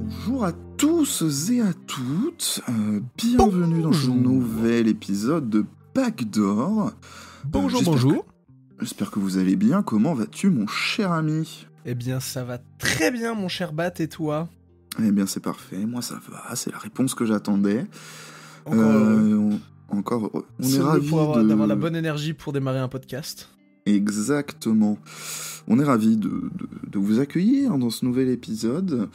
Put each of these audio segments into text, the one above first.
Bonjour à tous et à toutes, bienvenue dans ce nouvel épisode de Backdoor. Bonjour. J'espère que vous allez bien, comment vas-tu mon cher ami ? Eh bien ça va très bien mon cher Bat, et toi ? Eh bien c'est parfait, moi ça va, c'est la réponse que j'attendais. Encore heureux. On est ravis d'avoir la bonne énergie pour démarrer un podcast. Exactement. On est ravis de vous accueillir dans ce nouvel épisode.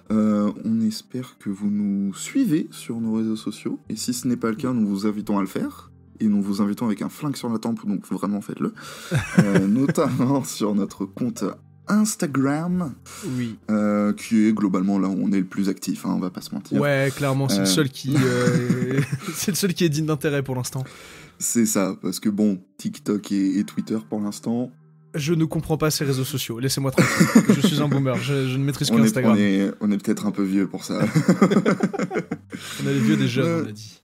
On espère que vous nous suivez sur nos réseaux sociaux. Et si ce n'est pas le cas, nous vous invitons à le faire. Et nous vous invitons avec un flingue sur la tempe, donc vraiment faites-le. Notamment sur notre compte Instagram. Oui. Qui est globalement là où on est le plus actif, hein, on va pas se mentir. Ouais, clairement, c'est le seul qui c'est le seul qui est digne d'intérêt pour l'instant. C'est ça, parce que bon, TikTok et Twitter pour l'instant... Je ne comprends pas ces réseaux sociaux, laissez-moi tranquille. Je suis un boomer, je ne maîtrise qu'Instagram. On est peut-être un peu vieux pour ça. On a les vieux des jeunes, on a dit.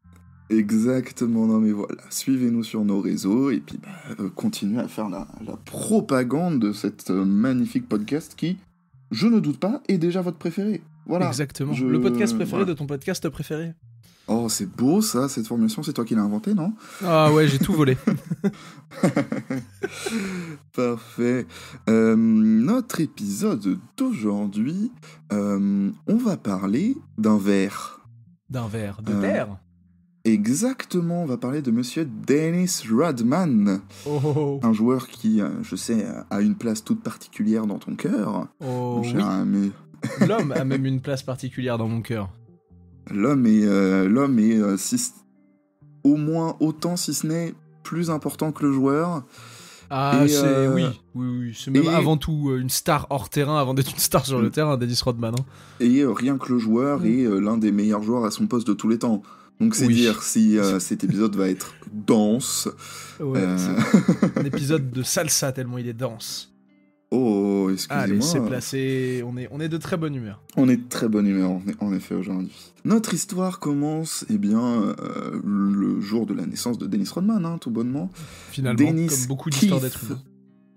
Exactement, non mais voilà, suivez-nous sur nos réseaux et puis continuez à faire la propagande de cette magnifique podcast qui, je ne doute pas, est déjà votre préféré. Voilà. Exactement, le podcast préféré de ton podcast préféré. Oh, c'est beau ça, cette formulation, c'est toi qui l'as inventée, non ? Ah ouais, j'ai tout volé. Parfait. Notre épisode d'aujourd'hui, on va parler d'un verre. D'un verre de terre ? Exactement, on va parler de monsieur Dennis Rodman. Oh. Un joueur qui, je sais, a une place toute particulière dans ton cœur. Oh, mon cher ami. L'homme a même une place particulière dans mon cœur. L'homme est au moins autant, si ce n'est plus important que le joueur. Ah, oui. C'est même avant tout une star hors terrain avant d'être une star sur le terrain, Dennis Rodman. Hein. Et rien que le joueur est l'un des meilleurs joueurs à son poste de tous les temps. Donc c'est dire si cet épisode va être dense. Ouais, c'est un épisode de salsa tellement il est dense. Oh, excusez-moi. Allez, c'est placé, on est de très bonne humeur. On est de très bonne humeur, en effet, aujourd'hui. Notre histoire commence, le jour de la naissance de Dennis Rodman, hein, tout bonnement. Finalement, Dennis comme beaucoup d'histoires d'êtres humains.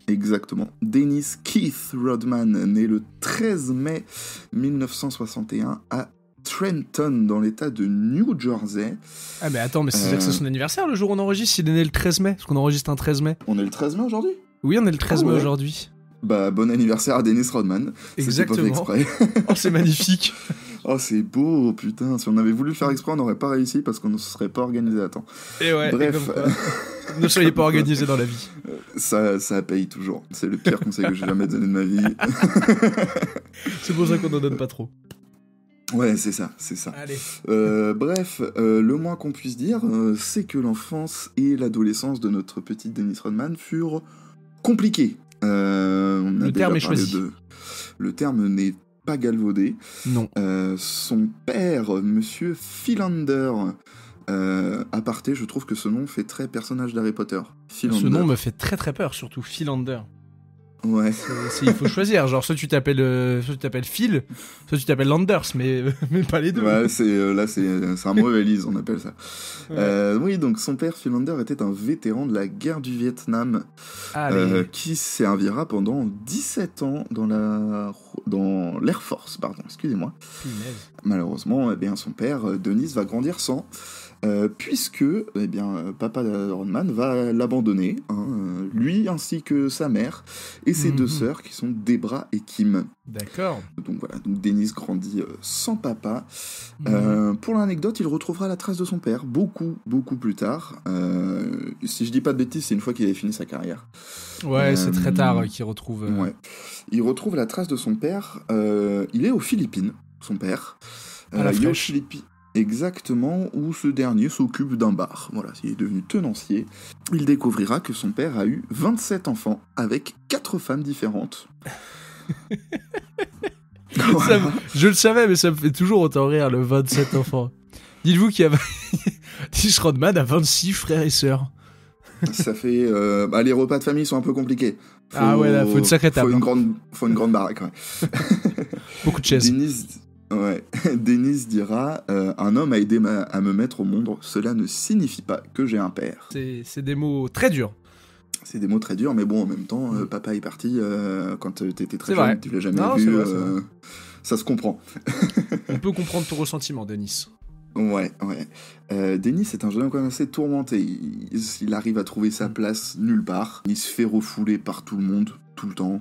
Exactement. Dennis Keith Rodman, né le 13 mai 1961 à Trenton, dans l'état de New Jersey. Ah mais attends, mais c'est-à-dire que c'est son anniversaire le jour où on enregistre, il est né le 13 mai, parce qu'on enregistre un 13 mai. On est le 13 mai aujourd'hui ? Oui, on est le 13 mai aujourd'hui. Bah, bon anniversaire à Dennis Rodman. Exactement. C'était pas fait exprès. Oh, c'est magnifique. Oh, c'est beau, putain. Si on avait voulu le faire exprès, on n'aurait pas réussi parce qu'on ne se serait pas organisé à temps. Et ouais, bref. Ne soyez pas organisé dans la vie. Ça paye toujours. C'est le pire conseil que j'ai jamais donné de ma vie. C'est pour ça qu'on n'en donne pas trop. Ouais, c'est ça. Allez. Bref, le moins qu'on puisse dire, c'est que l'enfance et l'adolescence de notre petit Dennis Rodman furent compliquées. Le terme est choisi. Le terme n'est pas galvaudé. Non. Son père, monsieur Philander, aparté, je trouve que ce nom fait très personnage d'Harry Potter. Philander. Ce nom me fait très très peur, surtout Philander. Ouais. Il faut choisir, genre soit tu t'appelles Phil, soit tu t'appelles Landers, mais pas les deux. Ouais, c'est un mauvais lise, on appelle ça. Ouais. Oui, donc son père Philander était un vétéran de la guerre du Vietnam, qui servira pendant 17 ans dans l'Air Force, excusez-moi. Punaise. Malheureusement, son père, Dennis, va grandir sans, puisque papa Rodman va l'abandonner, lui ainsi que sa mère, et ses deux sœurs qui sont Debra et Kim. D'accord. Donc voilà, Dennis grandit sans papa. Pour l'anecdote, il retrouvera la trace de son père beaucoup plus tard. Si je dis pas de bêtises, c'est une fois qu'il avait fini sa carrière. Ouais, c'est très tard qu'il retrouve... Ouais. Il retrouve la trace de son père. Il est aux Philippines, son père. À la il est aux fraîche. Philippines. Exactement, où ce dernier s'occupe d'un bar. Voilà, il est devenu tenancier. Il découvrira que son père a eu 27 enfants avec 4 femmes différentes. Voilà. Je le savais, mais ça me fait toujours autant rire, le 27 enfants. Dites-vous qu'il y a... Dennis Rodman a 26 frères et sœurs. Ça fait... les repas de famille sont un peu compliqués. Faut une sacrée table. Faut une grande baraque, ouais. Beaucoup de chaises. Dennis dira un homme a aidé à me mettre au monde, cela ne signifie pas que j'ai un père. C'est des mots très durs. C'est des mots très durs, mais bon, en même temps, papa est parti quand t'étais très C'est jeune, vrai. tu l'as jamais Non, vu, c'est vrai, c'est vrai. ça se comprend. On peut comprendre ton ressentiment, Denis. Ouais. Denis est un jeune homme quand même assez tourmenté. Il arrive à trouver sa place nulle part. Il se fait refouler par tout le monde, tout le temps.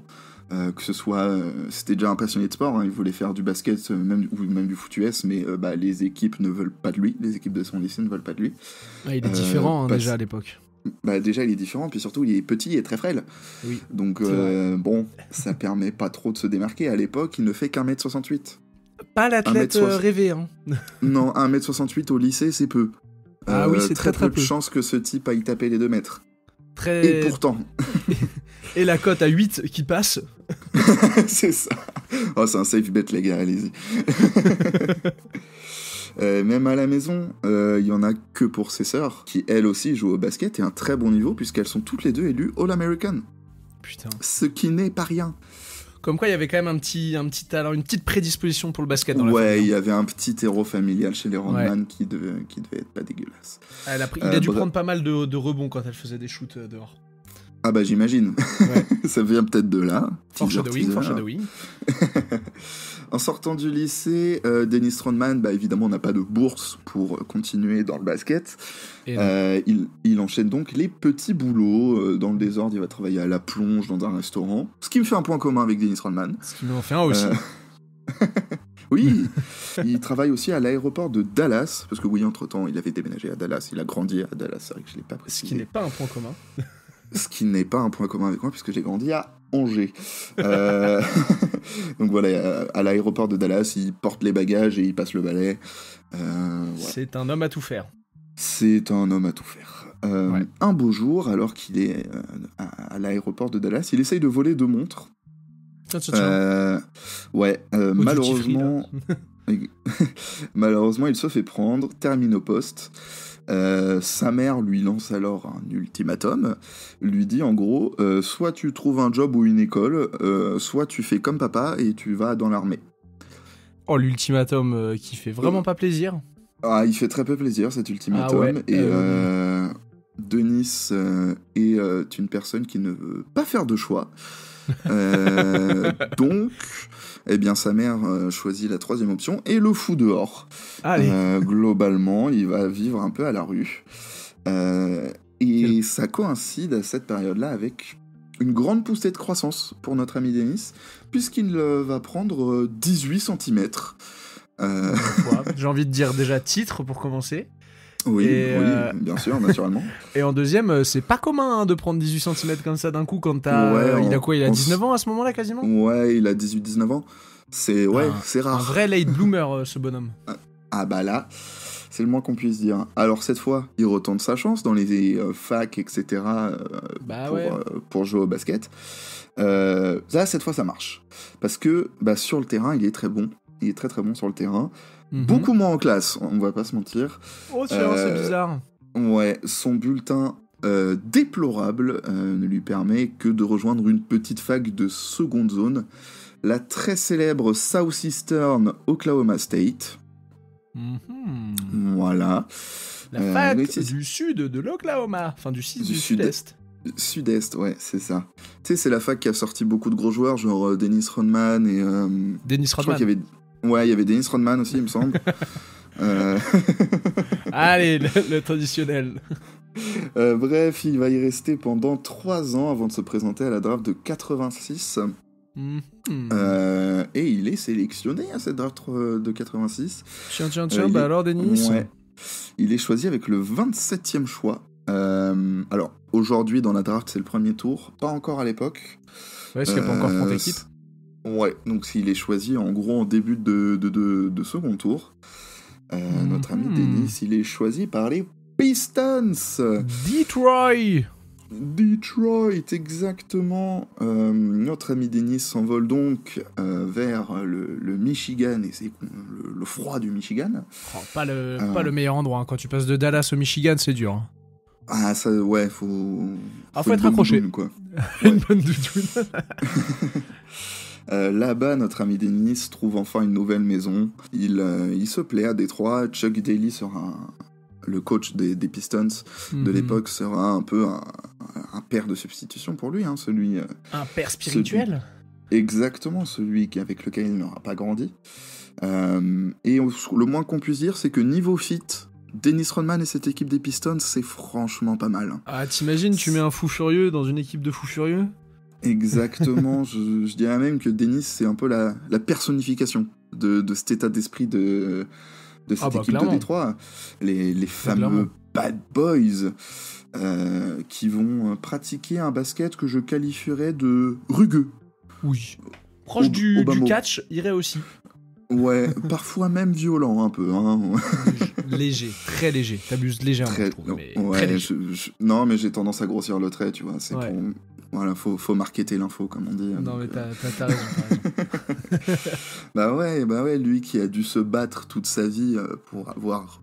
Que ce soit... c'était déjà un passionné de sport, hein, il voulait faire du basket, même du foot US, mais les équipes ne veulent pas de lui. Les équipes de son lycée ne veulent pas de lui. Ah, il est différent déjà à l'époque. Déjà, il est différent, puis surtout, il est petit et très frêle. Oui. Donc, ça permet pas trop de se démarquer. À l'époque, il ne fait qu'1m68. Pas l'athlète rêvé, hein. Non, 1m68 au lycée, c'est peu. Ah oui, c'est très peu peu. de chance que ce type aille taper les 2 mètres. Très... Et pourtant... Et la cote à 8 qui passe. C'est ça. Oh, c'est un safe bet, les gars, allez-y. Même à la maison, il y en a que pour ses sœurs, qui elles aussi jouent au basket et à un très bon niveau, puisqu'elles sont toutes les deux élues All-American. Putain. Ce qui n'est pas rien. Comme quoi, il y avait quand même un petit talent, une petite prédisposition pour le basket dans la famille. Ouais, il y avait un petit héros familial chez les Rodman qui devait être pas dégueulasse. Il a dû prendre pas mal de rebonds quand elle faisait des shoots dehors. Ah bah j'imagine. Ouais. Ça vient peut-être de là. Foreshadowing. En sortant du lycée, Dennis Rodman, évidemment, n'a pas de bourse pour continuer dans le basket. Il enchaîne donc les petits boulots. Dans le désordre, il va travailler à la plonge dans un restaurant. Ce qui me fait un point commun avec Dennis Rodman. Ce qui m'en fait un aussi. Oui, il travaille aussi à l'aéroport de Dallas. Parce que oui, entre-temps, il avait déménagé à Dallas. Il a grandi à Dallas, c'est vrai que je ne l'ai pas précisé. Ce qui n'est pas un point commun. Ce qui n'est pas un point commun avec moi, puisque j'ai grandi à Angers. Donc voilà, à l'aéroport de Dallas, il porte les bagages et il passe le balai. Voilà. C'est un homme à tout faire. C'est un homme à tout faire. Un beau jour, alors qu'il est à l'aéroport de Dallas, il essaye de voler 2 montres. Malheureusement... Malheureusement, il se fait prendre, termine au poste. Sa mère lui lance alors un ultimatum, lui dit en gros soit tu trouves un job ou une école, soit tu fais comme papa et tu vas dans l'armée. Oh, l'ultimatum qui fait vraiment pas plaisir. Ah, il fait très peu plaisir cet ultimatum. Ah ouais, et Denis est une personne qui ne veut pas faire de choix. Donc, eh bien, sa mère choisit la 3e option et le fout dehors. Globalement, il va vivre un peu à la rue. Et ça coïncide à cette période-là avec une grande poussée de croissance pour notre ami Denis, puisqu'il va prendre 18 cm. J'ai envie de dire déjà titre pour commencer. Oui, bien sûr, naturellement. Et en deuxième, c'est pas commun de prendre 18 cm comme ça d'un coup quand t'as... il a quoi ? Il a 19 ans à ce moment-là quasiment ? Ouais, il a 18-19 ans. C'est rare. Un vrai late bloomer, ce bonhomme. Ah bah là, c'est le moins qu'on puisse dire. Alors cette fois, il retente sa chance dans les facs, etc. Pour jouer au basket. Cette fois, ça marche. Parce que sur le terrain, il est très bon. Il est très très bon sur le terrain. Beaucoup moins en classe, on va pas se mentir. Oh tiens, c'est bizarre. Ouais, son bulletin déplorable ne lui permet que de rejoindre une petite fac de seconde zone, la très célèbre Southeastern Oklahoma State. Voilà. La fac du sud de l'Oklahoma, enfin du sud-est. Sud-est, ouais, c'est ça. Tu sais, c'est la fac qui a sorti beaucoup de gros joueurs, genre Dennis Rodman et... Dennis Rodman. Il y avait Dennis Rodman aussi, il me semble. Allez, le traditionnel. Bref, il va y rester pendant 3 ans avant de se présenter à la draft de 86. Et il est sélectionné à cette draft de 86. Tiens, alors Denis il est choisi avec le 27e choix. Alors, aujourd'hui, dans la draft, c'est le premier tour. Pas encore à l'époque. Ouais, est-ce qu'il n'y a pas encore 30 équipes ? Ouais, donc s'il est choisi en gros en début de second tour. Notre ami Denis, il est choisi par les Pistons. Detroit, exactement. Notre ami Denis s'envole donc vers le Michigan et le froid du Michigan. Oh, pas le meilleur endroit. Hein. Quand tu passes de Dallas au Michigan, c'est dur. Hein. Ah, ça, ouais, faut être accroché. Doudoune, quoi. Une bonne doudoune. Là-bas, notre ami Denis trouve enfin une nouvelle maison. Il se plaît à Détroit. Chuck Daly sera le coach des Pistons de l'époque, sera un peu un père de substitution pour lui, hein, celui... un père spirituel. Exactement, celui avec lequel il n'aura pas grandi. Et le moins qu'on puisse dire, c'est que niveau fit, Dennis Rodman et cette équipe des Pistons, c'est franchement pas mal. Ah, t'imagines, tu mets un fou furieux dans une équipe de fous furieux ? Exactement, je dirais même que Dennis, c'est un peu la personnification de cet état d'esprit de cette équipe de Détroit. Les fameux bad boys qui vont pratiquer un basket que je qualifierais de rugueux. Oui. Proche du catch, irait aussi. Ouais, parfois même violent un peu. Hein. Léger, très léger. T'abuses légèrement, je trouve. Mais ouais, très léger. Non, mais j'ai tendance à grossir le trait, tu vois. C'est ouais. Voilà, faut marketer l'info, comme on dit. Non, mais t'as raison, Bah ouais, lui qui a dû se battre toute sa vie pour avoir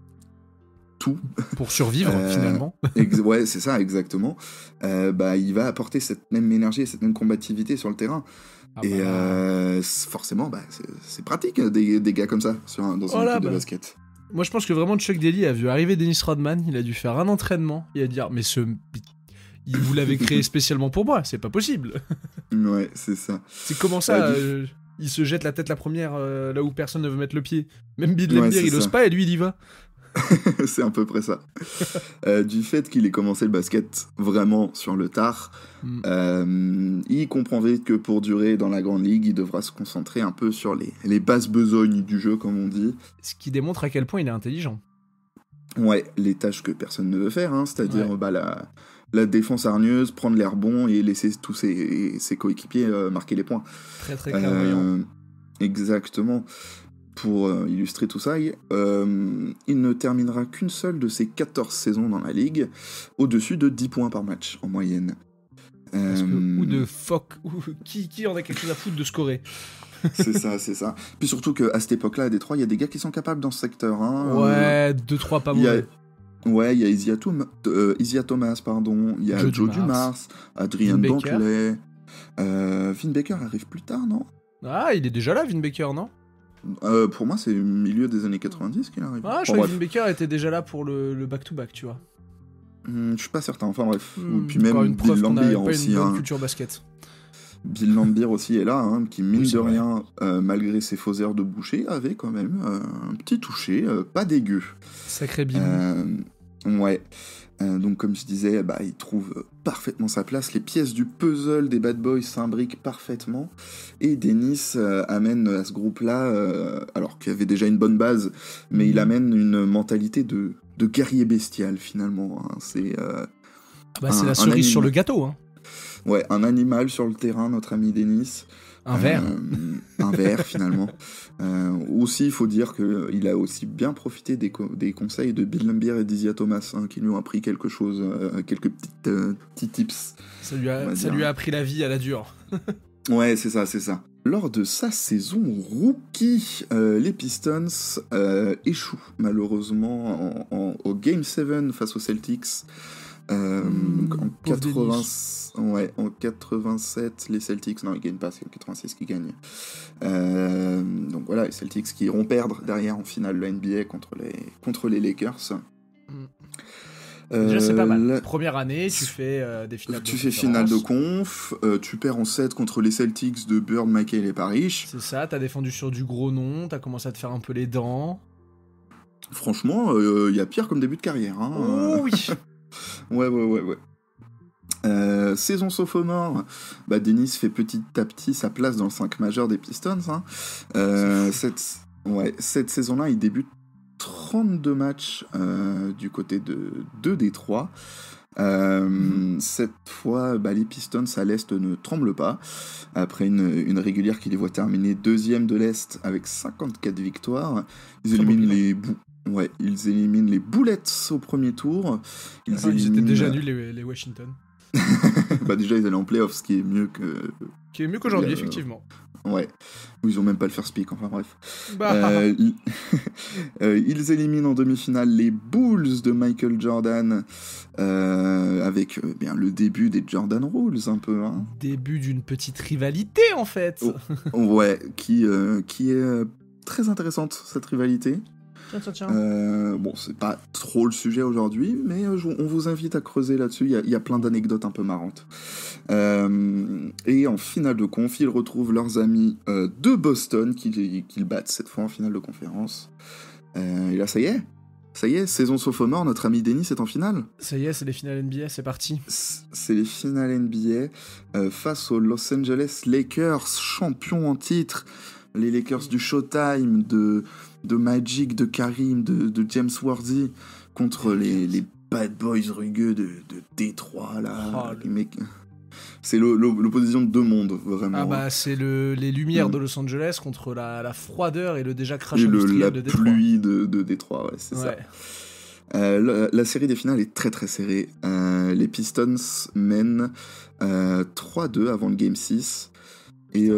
tout. Pour survivre, finalement. Ouais, c'est ça, exactement. Il va apporter cette même énergie et cette même combativité sur le terrain. Forcément, c'est pratique, des gars comme ça, dans une équipe de basket. Moi, je pense que vraiment Chuck Daly a vu arriver Dennis Rodman, il a dû faire un entraînement, il a dit mais vous l'avez créé spécialement pour moi, c'est pas possible. Ouais, c'est ça. C'est comment ça, il se jette la tête la première là où personne ne veut mettre le pied. Même Bill Laimbeer, il ose pas et lui, il y va. C'est à peu près ça. Du fait qu'il ait commencé le basket vraiment sur le tard, il comprend vite que pour durer dans la grande ligue, il devra se concentrer un peu sur les basses besognes du jeu, comme on dit. Ce qui démontre à quel point il est intelligent. Ouais, les tâches que personne ne veut faire, hein, c'est-à-dire la défense hargneuse, prendre l'air bon et laisser tous ses coéquipiers marquer les points. Très très clairvoyant. Exactement. Pour illustrer tout ça, il ne terminera qu'une seule de ses 14 saisons dans la ligue, au-dessus de 10 points par match en moyenne. Parce qui en a quelque chose à foutre de scorer. C'est ça. Puis surtout qu'à cette époque-là, à Détroit, il y a des gars qui sont capables dans ce secteur. Hein. Ouais, 2-3 pas mauvais. Ouais, il y a Isaiah Thomas, il y a Joe Dumars, Adrian Dantley. Vin Baker arrive plus tard, non ? Ah, il est déjà là, Vin Baker, non ? Pour moi, c'est milieu des années 90 qu'il arrive. Ah, je crois que Vin Baker était déjà là pour le back-to-back, tu vois. Je suis pas certain, enfin bref. Puis même une Bill Laimbeer aussi. Une bonne culture basket. Bill Laimbeer aussi est là, hein, qui mine de rien, malgré ses faux airs de boucher, avait quand même un petit toucher, pas dégueu. Sacré Bill. Ouais. Donc comme je disais, il trouve parfaitement sa place. Les pièces du puzzle des Bad Boys s'imbriquent parfaitement. Et Dennis amène à ce groupe-là, alors qu'il y avait déjà une bonne base, mais il amène une mentalité de guerrier bestial finalement. Hein. C'est la cerise sur le gâteau. Hein. Ouais, un animal sur le terrain, notre ami Dennis. Un ver. Un ver, finalement. Aussi, il faut dire qu'il a aussi bien profité des conseils de Bill Laimbeer et d'Isaiah Thomas, hein, qui lui ont appris quelque chose, quelques petits tips. Ça lui a appris la vie à la dure. Ouais, c'est ça. Lors de sa saison rookie, les Pistons échouent malheureusement au Game 7 face aux Celtics. En 87, les Celtics, non, ils gagnent pas, c'est en 86 qu'ils gagnent. Donc voilà, les Celtics qui iront perdre derrière en finale de la NBA contre les Lakers. Déjà, c'est pas mal. Première année, tu fais des finales tu fais finale de conf, tu perds en 7 contre les Celtics de Bird, Michael et Parrish. C'est ça, t'as défendu sur du gros nom, t'as commencé à te faire un peu les dents. Franchement, y a pire comme début de carrière. Hein. Oh oui. Ouais. Saison sophomore, Dennis fait petit à petit sa place dans le 5 majeur des Pistons. Hein. Cette saison-là, il débute 32 matchs du côté de Détroit. Cette fois, les Pistons à l'Est ne tremblent pas. Après une régulière qui les voit terminer deuxième de l'Est avec 54 victoires, ils éliminent les Bullets au premier tour. Ils étaient déjà nuls, les Washington. Déjà, ils allaient en playoffs, ce qui est mieux qu'aujourd'hui, effectivement. Ouais, ils ont même pas le first pick, enfin bref. Ils éliminent en demi-finale les Bulls de Michael Jordan, avec le début des Jordan Rules, un peu. Hein. Début d'une petite rivalité, en fait. Ouais, qui est très intéressante, cette rivalité. Tiens. Bon, c'est pas trop le sujet aujourd'hui, mais on vous invite à creuser là-dessus. Il y a plein d'anecdotes un peu marrantes. Et en finale de conf, ils retrouvent leurs amis de Boston qu'ils battent cette fois en finale de conférence. Et là, ça y est, saison sophomore, notre ami Dennis est en finale. Ça y est, c'est les finales NBA, c'est parti. C'est les finales NBA face aux Los Angeles Lakers, champions en titre. Les Lakers du Showtime, de Magic, de Karim, de James Worthy, contre les bad boys rugueux de Détroit, là. Les mecs... C'est l'opposition de deux mondes, vraiment. Ah bah, c'est les lumières de Los Angeles contre la froideur et le déjà crash industriel de Détroit. La pluie de Détroit, ouais, c'est ça. La série des finales est très très serrée. Les Pistons mènent 3-2 avant le Game 6. Et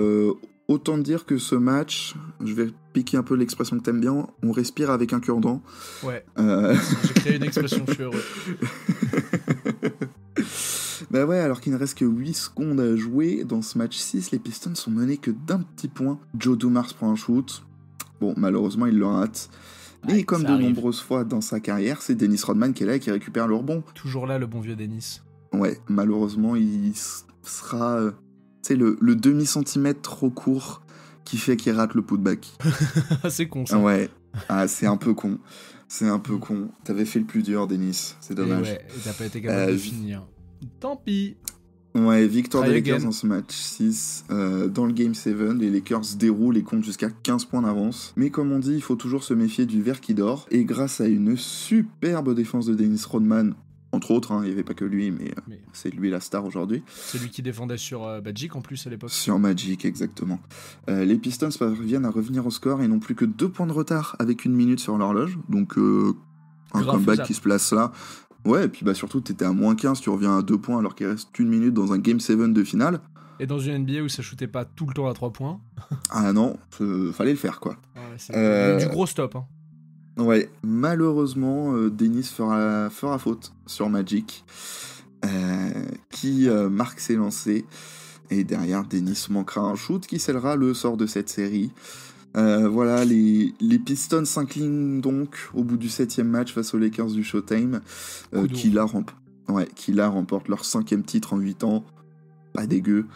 autant dire que ce match, je vais piquer un peu l'expression que t'aimes bien, on respire avec un cure-dent. Ouais, j'ai créé une expression, je suis heureux. Bah ouais, alors qu'il ne reste que 8 secondes à jouer, dans ce match 6, les Pistons sont menés que d'un petit point. Joe Dumars prend un shoot. Bon, malheureusement, il le rate. Mais comme de nombreuses fois dans sa carrière, c'est Dennis Rodman qui est là et qui récupère le rebond. Toujours là, le bon vieux Dennis. Ouais, malheureusement, il sera... le demi-centimètre trop court qui fait qu'il rate le putback. C'est con, ça. Ouais, c'est un peu con. C'est un peu con. T'avais fait le plus dur, Dennis. C'est dommage. Et t'as pas été capable de finir. Tant pis. Ouais, victoire des Lakers dans ce match 6. Dans le Game 7, les Lakers déroulent et comptent jusqu'à 15 points d'avance. Mais comme on dit, il faut toujours se méfier du verre qui dort. Et grâce à une superbe défense de Dennis Rodman, entre autres, il n'y avait pas que lui, mais c'est lui la star aujourd'hui. C'est lui qui défendait sur Magic en plus à l'époque. Sur Magic, exactement. Les Pistons parviennent à revenir au score et n'ont plus que 2 points de retard avec 1 minute sur l'horloge. Donc un comeback qui se place là. Ouais, et puis surtout, t'étais à moins 15, tu reviens à 2 points alors qu'il reste 1 minute dans un Game 7 de finale. Et dans une NBA où ça shootait pas tout le temps à 3 points. Ah non, fallait le faire, quoi. Ouais, c'est du gros stop. Ouais, malheureusement, Dennis fera faute sur Magic, qui marque ses lancers. Et derrière, Dennis manquera un shoot qui scellera le sort de cette série. Voilà, les Pistons s'inclinent donc au bout du 7e match face aux Lakers du Showtime, qui là remportent leur 5e titre en 8 ans. Pas dégueu.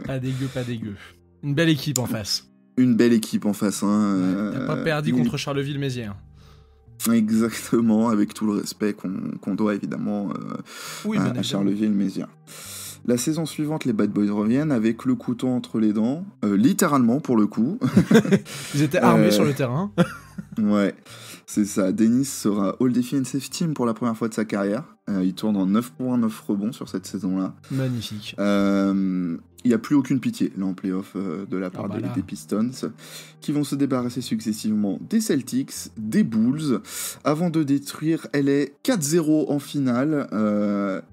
Pas dégueu. Une belle équipe en face. Une belle équipe en face. T'as pas perdu contre Charleville-Mézières. Exactement, avec tout le respect qu'on doit évidemment à Charleville-Mézières. La saison suivante, les Bad Boys reviennent avec le couteau entre les dents, littéralement pour le coup. Ils étaient armés sur le terrain. Ouais, c'est ça. Dennis sera All Defensive Team pour la première fois de sa carrière. Il tourne en 9 points, 9 rebonds sur cette saison-là. Magnifique. Il n'y a plus aucune pitié là en play-off de la part des Pistons, qui vont se débarrasser successivement des Celtics, des Bulls, avant de détruire LA 4-0 en finale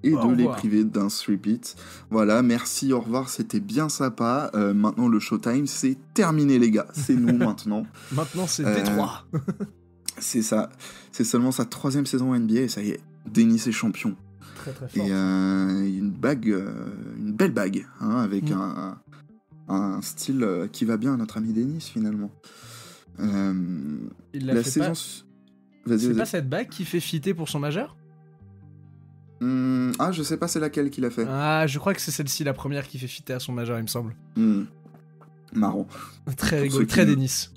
et de les priver d'un three-peat. Voilà, merci, au revoir, c'était bien sympa. Maintenant le Showtime, c'est terminé les gars, c'est nous maintenant. Maintenant c'est Détroit. C'est ça, c'est seulement sa 3e saison NBA et ça y est, Dennis est champion. Très très fort. Et une belle bague, avec un style qui va bien à notre ami Dennis finalement. Il l'a fait pas. C'est pas cette bague qui fait fitter pour son majeur ? Je sais pas c'est laquelle qu'il a fait. Ah, je crois que c'est celle-ci, la première qui fait fitter à son majeur, il me semble. Marrant. Très rigolo, très Dennis.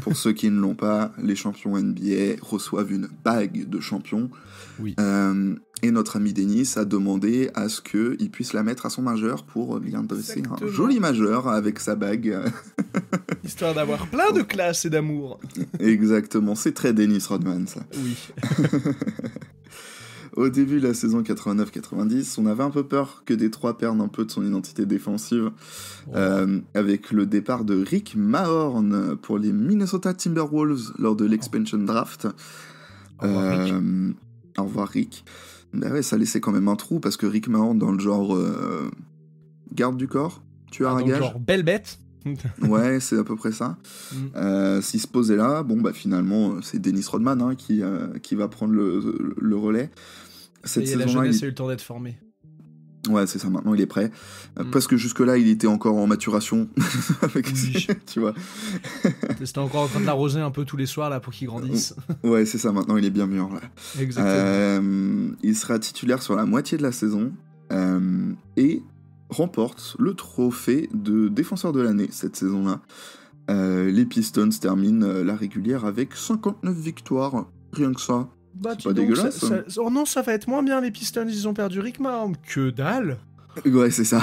Pour ceux qui ne l'ont pas, les champions NBA reçoivent une bague de champion. Oui. Et notre ami Dennis a demandé à ce qu'il puisse la mettre à son majeur pour lui adresser un joli majeur avec sa bague. Histoire d'avoir plein de classe et d'amour. Exactement, c'est très Dennis Rodman ça. Oui. Au début de la saison 89-90, on avait un peu peur que Détroit perde un peu de son identité défensive, avec le départ de Rick Mahorn pour les Minnesota Timberwolves lors de l'expansion draft. Au revoir Rick. Bah ouais, ça laissait quand même un trou, parce que Rick Mahorn, dans le genre garde du corps, tueur à gage. Genre belle bête. Ouais, c'est à peu près ça. S'il se posait là, finalement, c'est Dennis Rodman qui va prendre le relais. Cette la jeunesse a eu le temps d'être formée. Ouais, c'est ça, maintenant il est prêt. Parce que jusque-là, il était encore en maturation. Oui. Tu vois. C'était encore en train de l'arroser un peu tous les soirs là pour qu'il grandisse. Ouais, c'est ça, maintenant il est bien mûr là. Exactement. Il sera titulaire sur la moitié de la saison et remporte le trophée de défenseur de l'année cette saison-là. Les Pistons terminent la régulière avec 59 victoires, rien que ça. Bah, C'est pas dégueulasse. Oh non, ça va être moins bien, les Pistons, ils ont perdu Rick Mahorn. Que dalle. Ouais, c'est ça.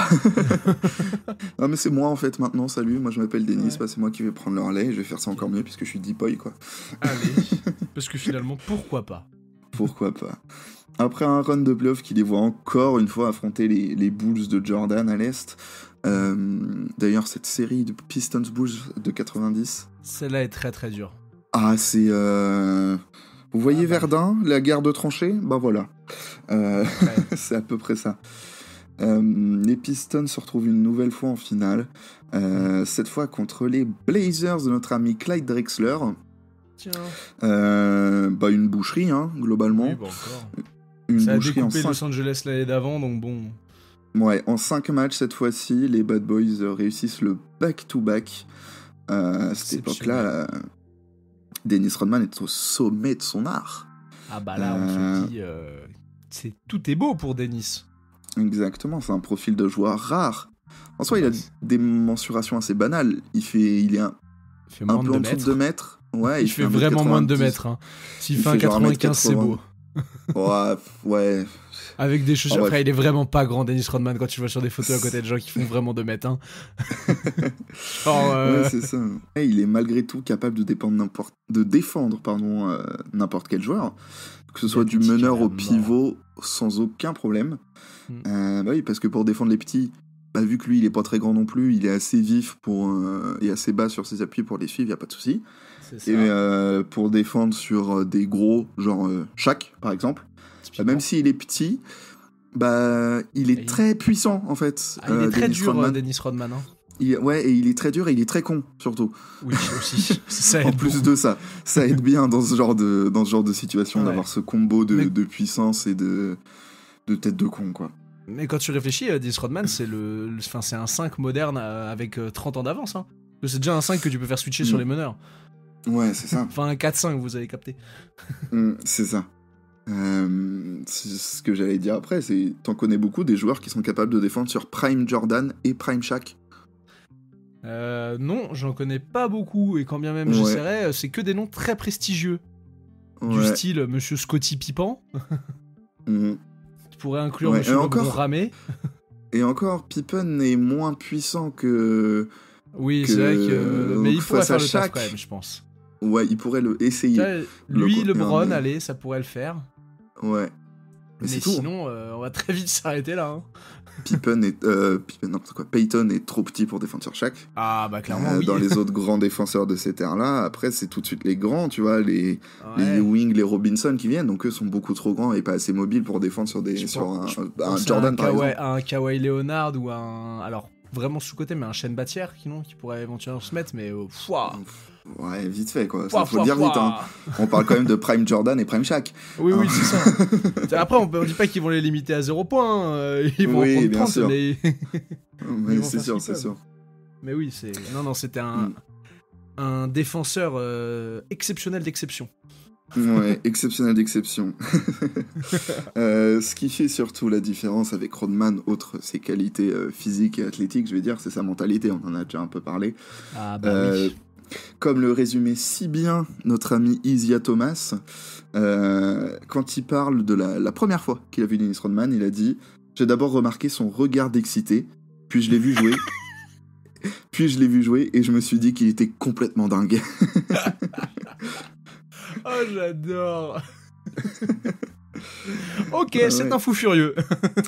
Non, mais c'est moi en fait maintenant, salut, moi je m'appelle Denis, c'est moi qui vais prendre le relais, je vais faire ça encore mieux puisque je suis Deepoy, quoi. Allez, parce que finalement, pourquoi pas. Pourquoi pas. Après un run de playoff qui les voit encore une fois affronter les Bulls de Jordan à l'Est. D'ailleurs, cette série de Pistons Bulls de 90. Celle-là est très très dure. Ah, c'est... Vous voyez Verdun, la guerre de tranchées ? Bah voilà. C'est à peu près ça. Les Pistons se retrouvent une nouvelle fois en finale. Cette fois contre les Blazers de notre ami Clyde Drexler. Tiens. Bah une boucherie, hein, globalement. Oui, bah encore. Une ça a boucherie découpé Los Angeles l'année d'avant, donc bon... Ouais, en 5 matchs cette fois-ci, les Bad Boys réussissent le back-to-back. À cette époque-là, Dennis Rodman est au sommet de son art. Ah bah là, on se dit... tout est beau pour Dennis. Exactement, c'est un profil de joueur rare. En soi, il a des mensurations assez banales. Il est un peu en dessous de 2 mètres. Ouais, il fait vraiment moins de 2 mètres. Hein. S'il fait un 95, c'est beau. Ouais. Avec des chaussures. Après, il est vraiment pas grand, Dennis Rodman, quand tu vois sur des photos à côté de gens qui font vraiment 2 mètres. Hein. Ouais, c'est ça. Et il est malgré tout capable de défendre n'importe quel joueur. Que ce soit du meneur au pivot, sans aucun problème. Bah oui, parce que pour défendre les petits, vu que lui, il est pas très grand non plus, il est assez vif et assez bas sur ses appuis pour les suivre, y a pas de souci. Et pour défendre sur des gros, genre Shaq, par exemple, même s'il est petit, il est très puissant, en fait. Il est très dur, Dennis Rodman. Hein. Et il est très dur et il est très con, surtout. Oui, aussi. Ça aide en plus beaucoup. de ça aide bien dans ce genre de situation d'avoir ce combo de puissance et de tête de con, quoi. Mais quand tu réfléchis, Dennis Rodman, c'est un 5 moderne avec 30 ans d'avance. Hein. C'est déjà un 5 que tu peux faire switcher sur les meneurs. Ouais, c'est ça. Enfin, un 4-5, vous avez capté. C'est ça. C'est ce que j'allais dire après, c'est t'en connais beaucoup des joueurs qui sont capables de défendre sur Prime Jordan et Prime Shaq. Non, j'en connais pas beaucoup, et quand bien même j'essaierais, c'est que des noms très prestigieux. Du style Monsieur Scottie Pippen. Tu pourrais inclure Monsieur LeBron Ramé. Et encore, Pippen est moins puissant que... Oui, c'est vrai que... Mais il pourrait faire le taf quand même, je pense. Ouais, il pourrait essayer. Lui, LeBron, allez, ça pourrait le faire. Ouais. Mais sinon, on va très vite s'arrêter là. Hein. Peyton est trop petit pour défendre sur Shaq. Ah, bah clairement, oui. Dans les autres grands défenseurs de cette ère-là, après, c'est tout de suite les grands, tu vois, les Ewing, les Robinson qui viennent, donc eux sont beaucoup trop grands et pas assez mobiles pour défendre sur un Jordan, par exemple. Un Kawhi Leonard ou un... Alors, vraiment sous-côté, mais un Shane Battier qui pourrait éventuellement se mettre, mais... Ouais, vite fait, quoi. Faut le dire vite, hein. On parle quand même de Prime Jordan et Prime Shaq. Oui, c'est ça. Après, on dit pas qu'ils vont les limiter à 0 points. Ils vont en prendre 30, mais... mais c'est sûr. Mais oui, c'était un défenseur exceptionnel d'exception. Ouais, exceptionnel d'exception. Ce qui fait surtout la différence avec Rodman, outre ses qualités physiques et athlétiques, je vais dire, c'est sa mentalité, on en a déjà un peu parlé. Ah bah oui. Comme le résumait si bien notre ami Isaiah Thomas, quand il parle de la première fois qu'il a vu Dennis Rodman, il a dit « J'ai d'abord remarqué son regard d'excité, puis je l'ai vu jouer, et je me suis dit qu'il était complètement dingue. » Oh, j'adore. Ok, c'est un fou furieux.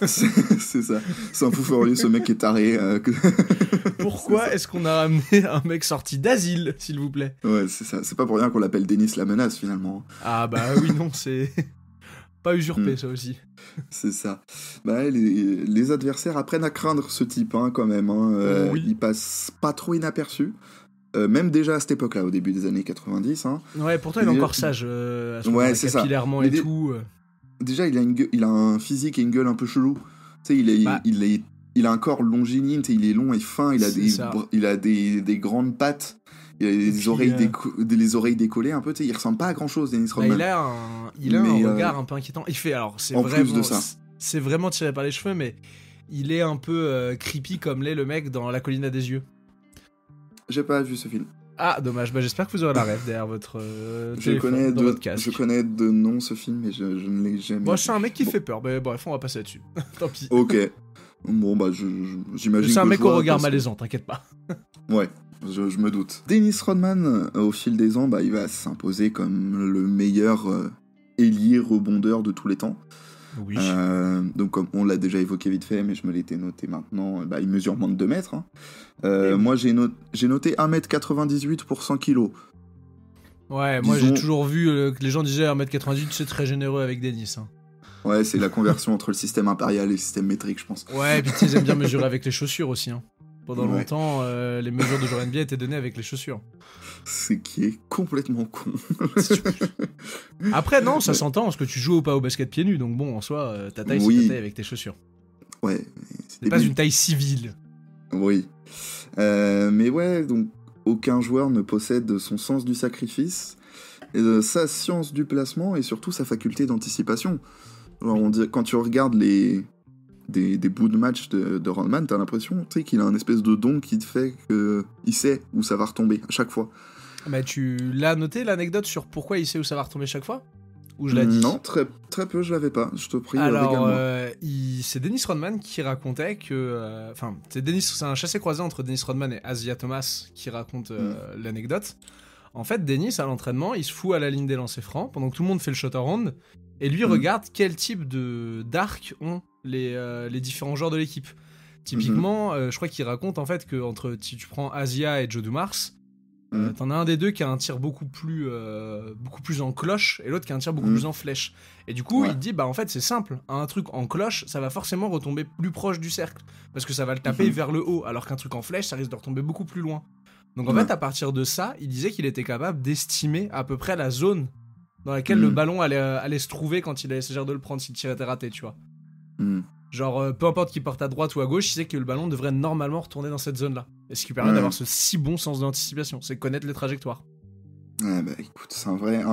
C'est ça. C'est un fou furieux, ce mec est taré. Pourquoi est-ce qu'on a ramené un mec sorti d'asile, s'il vous plaît ? Ouais, c'est ça. C'est pas pour rien qu'on l'appelle Dennis la menace, finalement. Ah bah oui, non, c'est pas usurpé, ça aussi. C'est ça. Les adversaires apprennent à craindre ce type, hein, quand même. Hein. Il passe pas trop inaperçu. Même déjà à cette époque-là, au début des années 90. Hein. Ouais, pourtant il est encore sage, capillairement et tout. Déjà, il a un physique et une gueule un peu chelou. Tu sais, il a un corps longiligne, il est long et fin, il a des grandes pattes, il a les oreilles décollées un peu, tu sais, il ressemble pas à grand chose, Dennis Rodman. Il a un regard un peu inquiétant. Il fait, alors c'est vraiment tiré par les cheveux, mais il est un peu creepy comme l'est le mec dans La colline à des yeux. J'ai pas vu ce film. Ah, dommage. J'espère que vous aurez la rêve derrière votre votre casque. Je connais de nom ce film, mais je ne l'ai jamais vu. Moi, c'est un mec qui fait peur, mais bref, on va passer là-dessus. Tant pis. Ok. Bon, bah, j'imagine. C'est un mec au regard malaisant, t'inquiète pas. Ouais, je me doute. Dennis Rodman, au fil des ans, bah, il va s'imposer comme le meilleur ailier rebondeur de tous les temps. Oui. Donc, comme on l'a déjà évoqué vite fait, mais je me l'étais noté maintenant, bah, il mesure moins de 2 mètres. Hein. Moi, j'ai noté 1m98 pour 100 kg. Ouais, moi j'ai toujours vu que les gens disaient 1m98, c'est très généreux avec Dennis. Hein. Ouais, c'est la conversion entre le système impérial et le système métrique, je pense. Ouais, et puis ils aiment bien mesurer avec les chaussures aussi. Hein. Pendant longtemps, les mesures de joueurs NBA étaient données avec les chaussures. C'est qui est complètement con. Après, non, ça s'entend, parce que tu joues ou pas au basket pieds nus, donc bon, en soi, ta taille, c'est ta taille avec tes chaussures. Ouais. C'est pas une taille civile. Oui. Mais ouais, donc, aucun joueur ne possède son sens du sacrifice, sa science du placement, et surtout sa faculté d'anticipation. Alors, quand tu regardes des bouts de match de Rodman, t'as l'impression qu'il a un espèce de don qui te fait qu'il sait où ça va retomber à chaque fois. Bah tu l'as noté l'anecdote sur pourquoi il sait où ça va retomber chaque fois ? Ou je l'ai dit ? Non, très, très peu, je l'avais pas. Je te prie, alors, c'est Dennis Rodman qui racontait que... Enfin, c'est un chassé-croisé entre Dennis Rodman et Asia Thomas qui raconte l'anecdote. En fait, Dennis, à l'entraînement, il se fout à la ligne des lancers francs pendant que tout le monde fait le shot around et lui regarde quel type d'arc ont les différents joueurs de l'équipe. Typiquement, je crois qu'il raconte en fait que si tu prends Asia et Joe Dumars, t'en as un des deux qui a un tir beaucoup plus en cloche et l'autre qui a un tir beaucoup plus en flèche. Et du coup, il te dit, bah en fait, c'est simple. Un truc en cloche, ça va forcément retomber plus proche du cercle parce que ça va le taper vers le haut, alors qu'un truc en flèche, ça risque de retomber beaucoup plus loin. Donc en fait, à partir de ça, il disait qu'il était capable d'estimer à peu près la zone dans laquelle le ballon allait se trouver quand il allait s'agir de le prendre si le tir était raté, tu vois. Genre, peu importe qu'il porte à droite ou à gauche, il sait que le ballon devrait normalement retourner dans cette zone-là. Et ce qui permet d'avoir ce si bon sens d'anticipation, c'est connaître les trajectoires. Ouais, bah écoute, c'est un vrai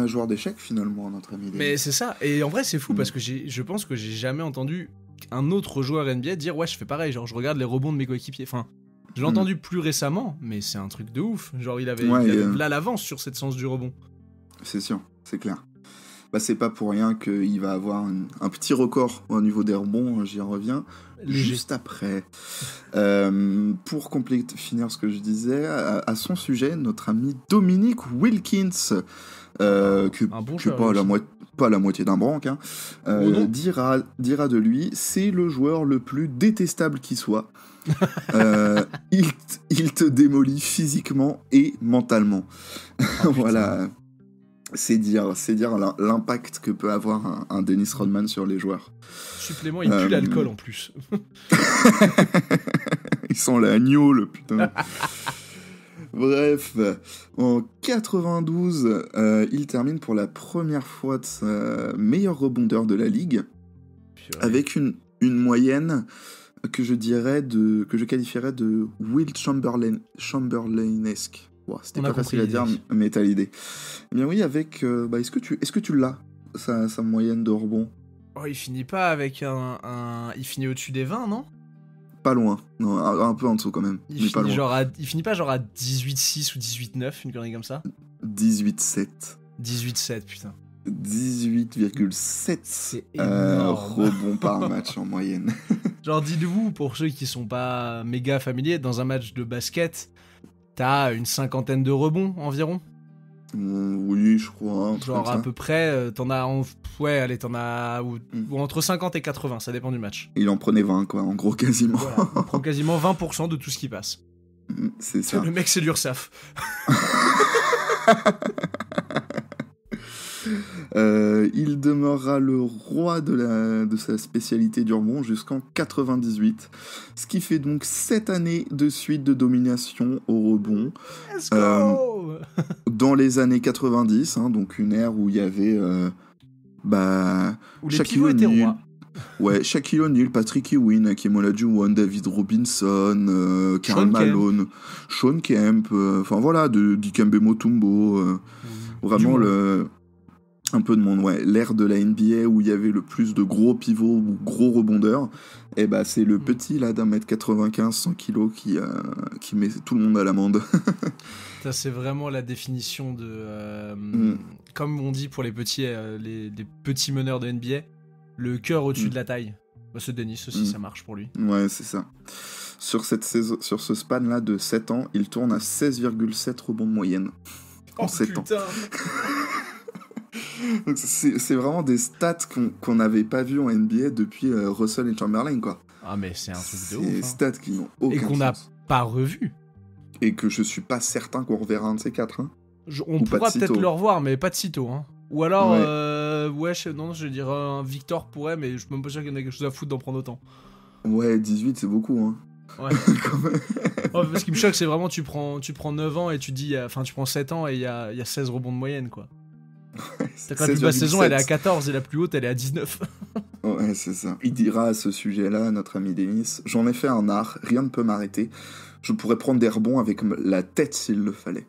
joueur d'échecs finalement, notre ami. Mais c'est ça, et en vrai c'est fou parce que je pense que j'ai jamais entendu un autre joueur NBA dire ouais je fais pareil, genre je regarde les rebonds de mes coéquipiers. Enfin, je l'ai entendu plus récemment, mais c'est un truc de ouf. Genre il avait là l'avance sur cette sens du rebond. C'est sûr, c'est clair. Bah, c'est pas pour rien qu'il va avoir un petit record au niveau des rebonds, j'y reviens juste après. Pour finir ce que je disais, à son sujet, notre ami Dominique Wilkins, pas la moitié d'un branque, hein, dira de lui, c'est le joueur le plus détestable qui soit. Il te démolit physiquement et mentalement. Voilà. C'est dire l'impact que peut avoir un Dennis Rodman sur les joueurs. Supplément, il pue l'alcool en plus. Ils sont l'agneau, le putain. Bref, en 92, il termine pour la première fois de sa meilleur rebondeur de la ligue, avec une moyenne que je qualifierais de Will Chamberlainesque. Wow, c'était pas facile à dire, mais t'as l'idée. Eh bien oui, avec... est-ce que tu l'as, sa moyenne de rebond ? Oh, il finit pas avec il finit au-dessus des 20, non ? Pas loin. Non, un peu en dessous quand même. Il finit pas genre à 18-6 ou 18-9, une connerie comme ça ? 18-7. 18-7, putain. 18,7 c'est rebonds par match en moyenne. Genre, dites-vous, pour ceux qui sont pas méga familiers, dans un match de basket... T'as une 50aine de rebonds environ. Oui, je crois. Genre à peu près, t'en as... t'en as... Ou entre 50 et 80, ça dépend du match. Il en prenait 20, quoi, en gros, quasiment. Voilà, il prend quasiment 20% de tout ce qui passe. C'est ça. Le mec, c'est l'URSSAF. Il demeurera le roi de sa spécialité du rebond jusqu'en 98, ce qui fait donc 7 années de suite de domination au rebond. Let's go dans les années 90, hein, donc une ère où il y avait où les pivots étaient rois. Ouais, Shaquille O'Neal, Patrick Ewing, Hakeem Olajuwon, David Robinson, Karl Malone, Sean Kemp, enfin voilà, Dikembe Mutombo, vraiment un peu de monde, ouais. L'ère de la NBA où il y avait le plus de gros pivots ou gros rebondeurs, et bah c'est le petit là d'1m95, 100 kilos qui met tout le monde à l'amende. Ça, c'est vraiment la définition de... Comme on dit pour les petits meneurs de NBA, le cœur au-dessus de la taille. Bah, ce Dennis aussi, ça marche pour lui. Ouais, c'est ça. Sur ce span-là de 7 ans, il tourne à 16,7 rebonds de moyenne. En 7 ans. Donc c'est vraiment des stats qu'on n'avait pas vu en NBA depuis Russell et Chamberlain, quoi. Ah, mais c'est un truc de ouf. C'est des stats qui n'ont aucun sens. Et qu'on n'a pas revu. Et que je suis pas certain qu'on reverra un de ces quatre. Hein. On pourra peut-être le revoir, mais pas de sitôt. Hein. Ou alors, je dirais un Victor pourrait, mais je suis même pas sûr qu'il y en ait quelque chose à foutre d'en prendre autant. Ouais, 18, c'est beaucoup. Hein. Ouais. Ce qui me choque, c'est vraiment tu prends 9 ans et tu dis, enfin tu prends 7 ans et il y a 16 rebonds de moyenne, quoi. La plus basse saison, elle est à 14 et la plus haute, elle est à 19. Ouais, c'est ça. Il dira à ce sujet-là, notre ami Denis, j'en ai fait un art, rien ne peut m'arrêter. Je pourrais prendre des rebonds avec la tête s'il le fallait.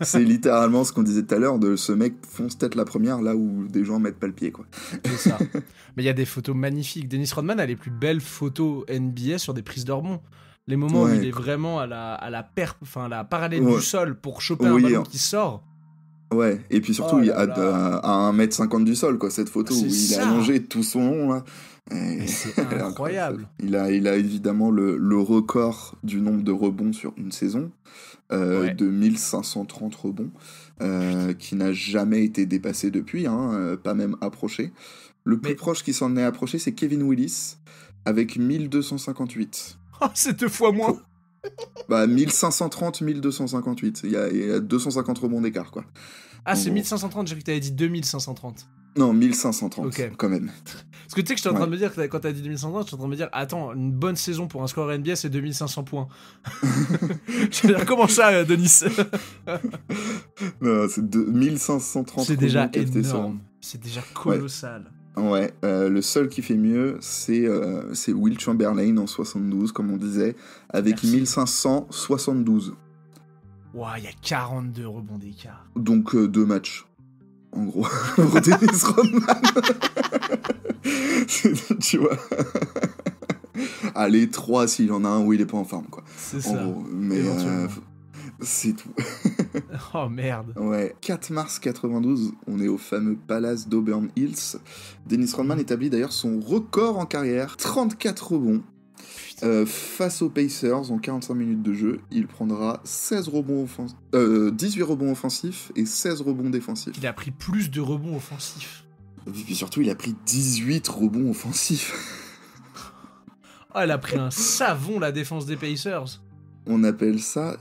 C'est littéralement ce qu'on disait tout à l'heure de ce mec fonce tête la première là où des gens mettent pas le pied, quoi. C'est ça. Mais il y a des photos magnifiques. Dennis Rodman a les plus belles photos NBA sur des prises de rebond. Les moments où il est vraiment à la parallèle du sol pour choper un ballon qui sort. Ouais, et puis surtout, il est à 1m50 du sol, quoi, cette photo, où il est allongé tout son long, là. C'est incroyable. Il a évidemment le record du nombre de rebonds sur une saison, de 1530 rebonds, qui n'a jamais été dépassé depuis, pas même approché. Le plus proche qui s'en est approché, c'est Kevin Willis, avec 1258. Oh, c'est 2 fois moins. 1530, 1258. Il y a 250 rebonds d'écart, quoi. Ah, c'est 1530, j'ai cru que t'avais dit 2530. Non, 1530, quand même. Parce que tu sais que j'étais en train de me dire, que quand t'as dit 2530, j'étais en train de me dire, attends, une bonne saison pour un score NBA, c'est 2500 points. Je veux dire, comment ça, Denis? Non, c'est 1530. C'est déjà énorme. C'est déjà colossal. Ouais, le seul qui fait mieux, c'est Will Chamberlain en 72, comme on disait, avec 1572. Ouah, il y a 42 rebonds d'écart. Donc 2 matchs, en gros, pour Dennis Rodman. Tu vois. Allez, 3 s'il en a un où il est pas en forme, quoi. C'est ça. Gros, mais c'est tout. Oh merde. Ouais. 4 mars 92, on est au fameux Palace d'Auburn Hills. Dennis Rodman établit d'ailleurs son record en carrière, 34 rebonds. Face aux Pacers, en 45 minutes de jeu, il prendra 18 rebonds offensifs et 16 rebonds défensifs. Il a pris plus de rebonds offensifs. Et puis surtout, il a pris 18 rebonds offensifs. Oh, elle a pris un savon, la défense des Pacers. On appelle ça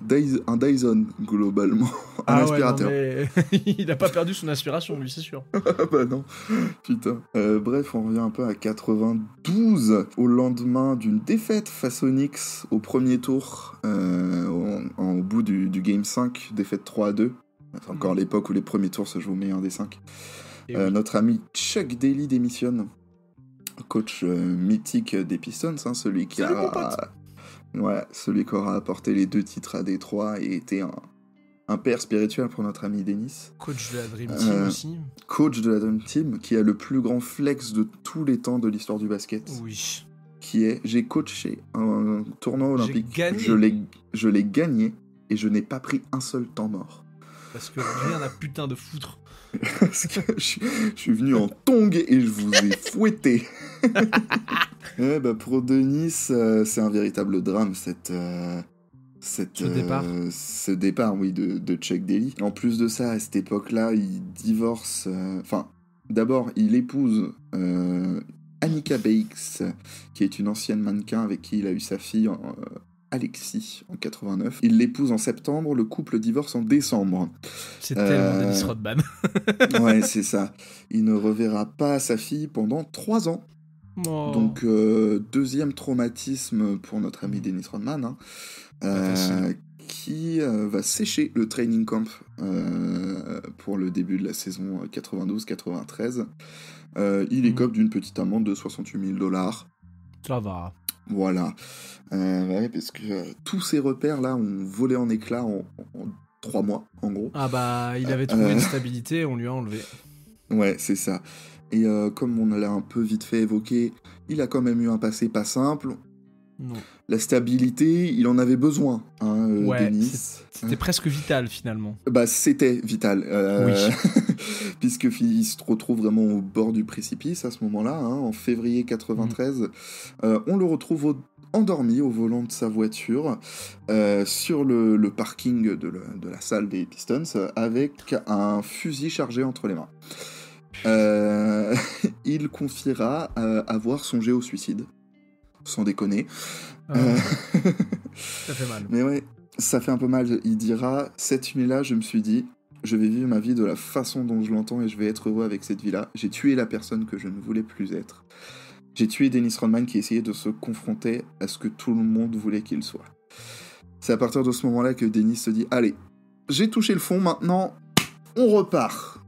un Dyson, globalement. Un aspirateur. Ouais, non, mais... il a pas perdu son aspiration, lui, c'est sûr. Bah non, putain. Bref, on revient un peu à 92, au lendemain d'une défaite face aux Knicks au premier tour, au bout du Game 5, défaite 3-2. C'est encore l'époque où les premiers tours se jouent au meilleur des 5. Notre ami Chuck Daly démissionne, coach mythique des Pistons, celui qui celui qui aura apporté les 2 titres à Détroit et été un père spirituel pour notre ami Dennis. Coach de la Dream Team aussi. Coach de la Dream Team, qui a le plus grand flex de tous les temps de l'histoire du basket. Oui. Qui est, j'ai coaché un tournoi olympique. Je l'ai gagné et je n'ai pas pris un seul temps mort. Parce que rien n'a putain de foutre. Parce que je suis venu en tongs et je vous ai fouetté. Pour Denis, c'est un véritable drame, ce départ, oui, de Chuck Daly. En plus de ça, à cette époque-là, il divorce... d'abord, il épouse Annika Bakes, qui est une ancienne mannequin avec qui il a eu sa fille... Alexis, en 89. Il l'épouse en septembre, le couple divorce en décembre. C'est tellement Dennis Rodman. Ouais, c'est ça. Il ne reverra pas sa fille pendant 3 ans. Oh. Donc, deuxième traumatisme pour notre ami Dennis Rodman, qui va sécher le training camp pour le début de la saison 92-93. Il écope d'une petite amende de $68,000. Ça va. Voilà. Ouais, parce que tous ces repères-là ont volé en éclats en 3 mois, en gros. Ah bah, il avait trouvé une stabilité, on lui a enlevé. Ouais, c'est ça. Et comme on l'a un peu vite fait évoquer, il a quand même eu un passé pas simple. Non. La stabilité, il en avait besoin, Dennis. C'était presque vital, finalement. Bah, c'était vital. Oui. Puisqu'il se retrouve vraiment au bord du précipice à ce moment-là, en février 93. On le retrouve endormi au volant de sa voiture sur le parking de la salle des Pistons avec un fusil chargé entre les mains. Il confiera avoir songé au suicide. Sans déconner. Ça fait mal. Mais ouais, ça fait un peu mal. Il dira, cette nuit-là, je me suis dit, je vais vivre ma vie de la façon dont je l'entends et je vais être heureux avec cette vie-là. J'ai tué la personne que je ne voulais plus être. J'ai tué Dennis Rodman qui essayait de se confronter à ce que tout le monde voulait qu'il soit. C'est à partir de ce moment-là que Dennis se dit, allez, j'ai touché le fond, maintenant, on repart.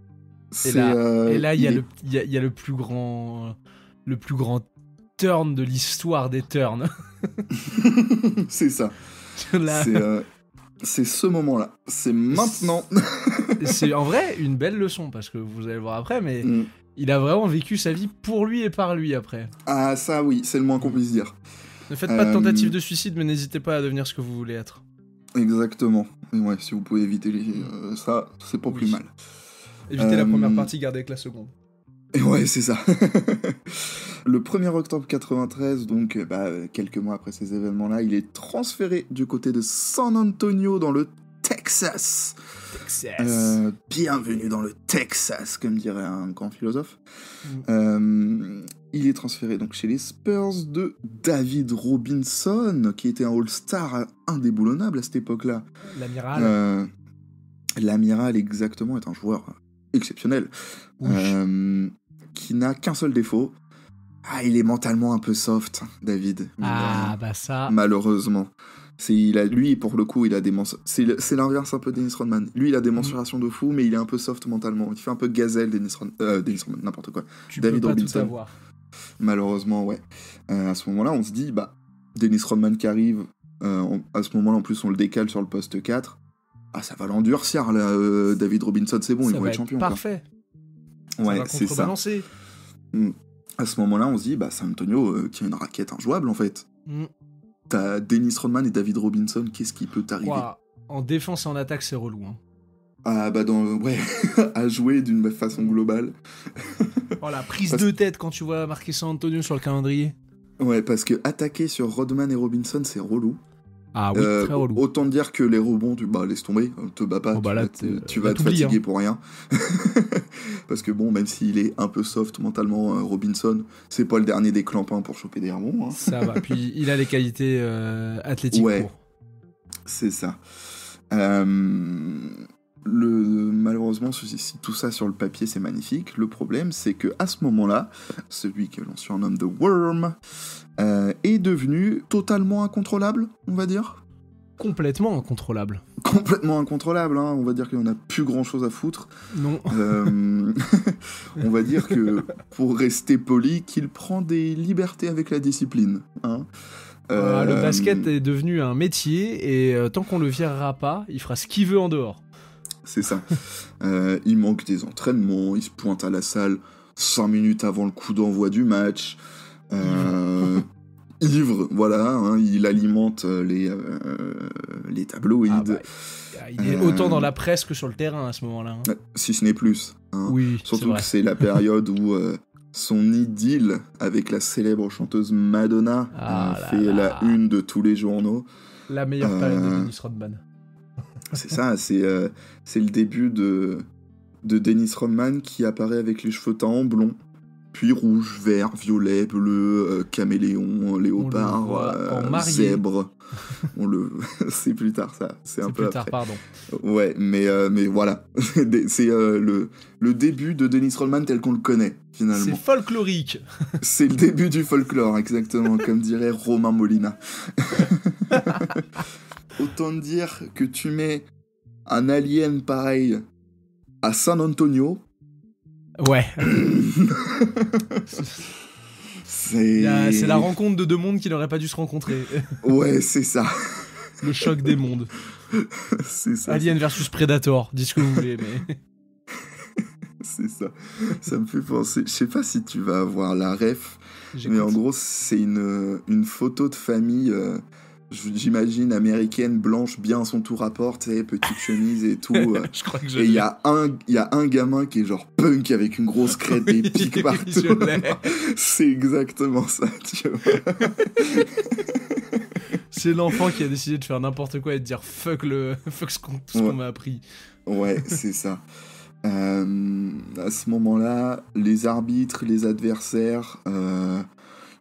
Et là, il y a le plus grand turn de l'histoire des turns. C'est ça. Là... C'est ce moment-là. C'est maintenant. C'est en vrai une belle leçon, parce que vous allez le voir après, mais il a vraiment vécu sa vie pour lui et par lui après. Ah ça oui, c'est le moins qu'on puisse dire. Ne faites pas de tentative de suicide, mais n'hésitez pas à devenir ce que vous voulez être. Exactement. Et ouais, si vous pouvez éviter ça, c'est pas plus mal. Évitez la première partie, gardez avec la seconde. Et ouais, c'est ça. Le 1er octobre 93, donc quelques mois après ces événements-là, il est transféré du côté de San Antonio dans le Texas. Bienvenue dans le Texas, comme dirait un grand philosophe. Il est transféré donc chez les Spurs de David Robinson, qui était un All-Star indéboulonnable à cette époque-là. L'amiral. L'amiral, exactement, est un joueur exceptionnel. Oui. Qui n'a qu'un seul défaut. Il est mentalement un peu soft, David. Bah ça. Malheureusement. Lui, pour le coup, il a des c'est l'inverse un peu de Dennis Rodman. Lui, il a des mensurations de fou, mais il est un peu soft mentalement. Il fait un peu gazelle, Dennis Rodman, n'importe quoi. David Robinson. Malheureusement, ouais. À ce moment-là, on se dit, Dennis Rodman qui arrive, à ce moment-là, en plus, on le décale sur le poste 4. Ça va l'endurcir, là. David Robinson, c'est bon, ils vont être champions. Parfait. Ouais, c'est ça. À ce moment-là, on se dit, San Antonio, qui a une raquette injouable, en fait. T'as Dennis Rodman et David Robinson, qu'est-ce qui peut t'arriver ? En défense et en attaque, c'est relou. À jouer d'une façon globale. La prise de tête quand tu vois marqué San Antonio sur le calendrier. Ouais, parce que attaquer sur Rodman et Robinson, c'est relou. Ah oui, très relou. Autant dire que les rebonds, laisse tomber, te bats pas, tu vas te fatiguer pour rien. Parce que même s'il est un peu soft mentalement, Robinson, c'est pas le dernier des clampins pour choper des rebonds. Ça va, puis il a les qualités athlétiques pour. C'est ça. Malheureusement, si tout ça sur le papier c'est magnifique, le problème c'est que à ce moment-là, celui que l'on surnomme The Worm est devenu totalement incontrôlable, on va dire. Complètement incontrôlable. Complètement incontrôlable, on va dire qu'il n'en a plus grand-chose à foutre. Non. On va dire que, pour rester poli, qu'il prend des libertés avec la discipline. Le basket est devenu un métier et tant qu'on le virera pas, il fera ce qu'il veut en dehors. C'est ça. Il manque des entraînements, il se pointe à la salle 5 minutes avant le coup d'envoi du match. Ivre, voilà, il alimente les tabloïds. Il est autant dans la presse que sur le terrain à ce moment-là. Si ce n'est plus. Oui, surtout que c'est la période où son idylle avec la célèbre chanteuse Madonna fait la une de tous les journaux. La meilleure période de Dennis Rodman. C'est ça, c'est le début de Dennis Rodman qui apparaît avec les cheveux teints en blond, Puis rouge, vert, violet, bleu, caméléon, léopard, zèbre. C'est plus tard ça. C'est un peu plus tard, après. pardon. Ouais, mais voilà. C'est le début de Dennis Rodman tel qu'on le connaît, finalement. C'est folklorique. C'est le début du folklore, exactement, comme dirait Romain Molina. Autant dire que tu mets un alien pareil à San Antonio. Ouais. C'est la rencontre de deux mondes qui n'auraient pas dû se rencontrer. Ouais, c'est ça. Le choc des mondes. C'est ça. Alien versus Predator, dis ce que vous voulez, mais... C'est ça. Ça me fait penser... Je sais pas si tu vas avoir la ref, mais en gros, c'est une photo de famille... j'imagine américaine, blanche, bien à son tout rapport, tu sais, petite chemise et tout. Je crois que et il y a un gamin qui est genre punk avec une grosse crête des pics partout. C'est exactement ça, tu vois. C'est l'enfant qui a décidé de faire n'importe quoi et de dire fuck ce qu'on m'a appris. Ouais, c'est ça. À ce moment-là, les arbitres, les adversaires...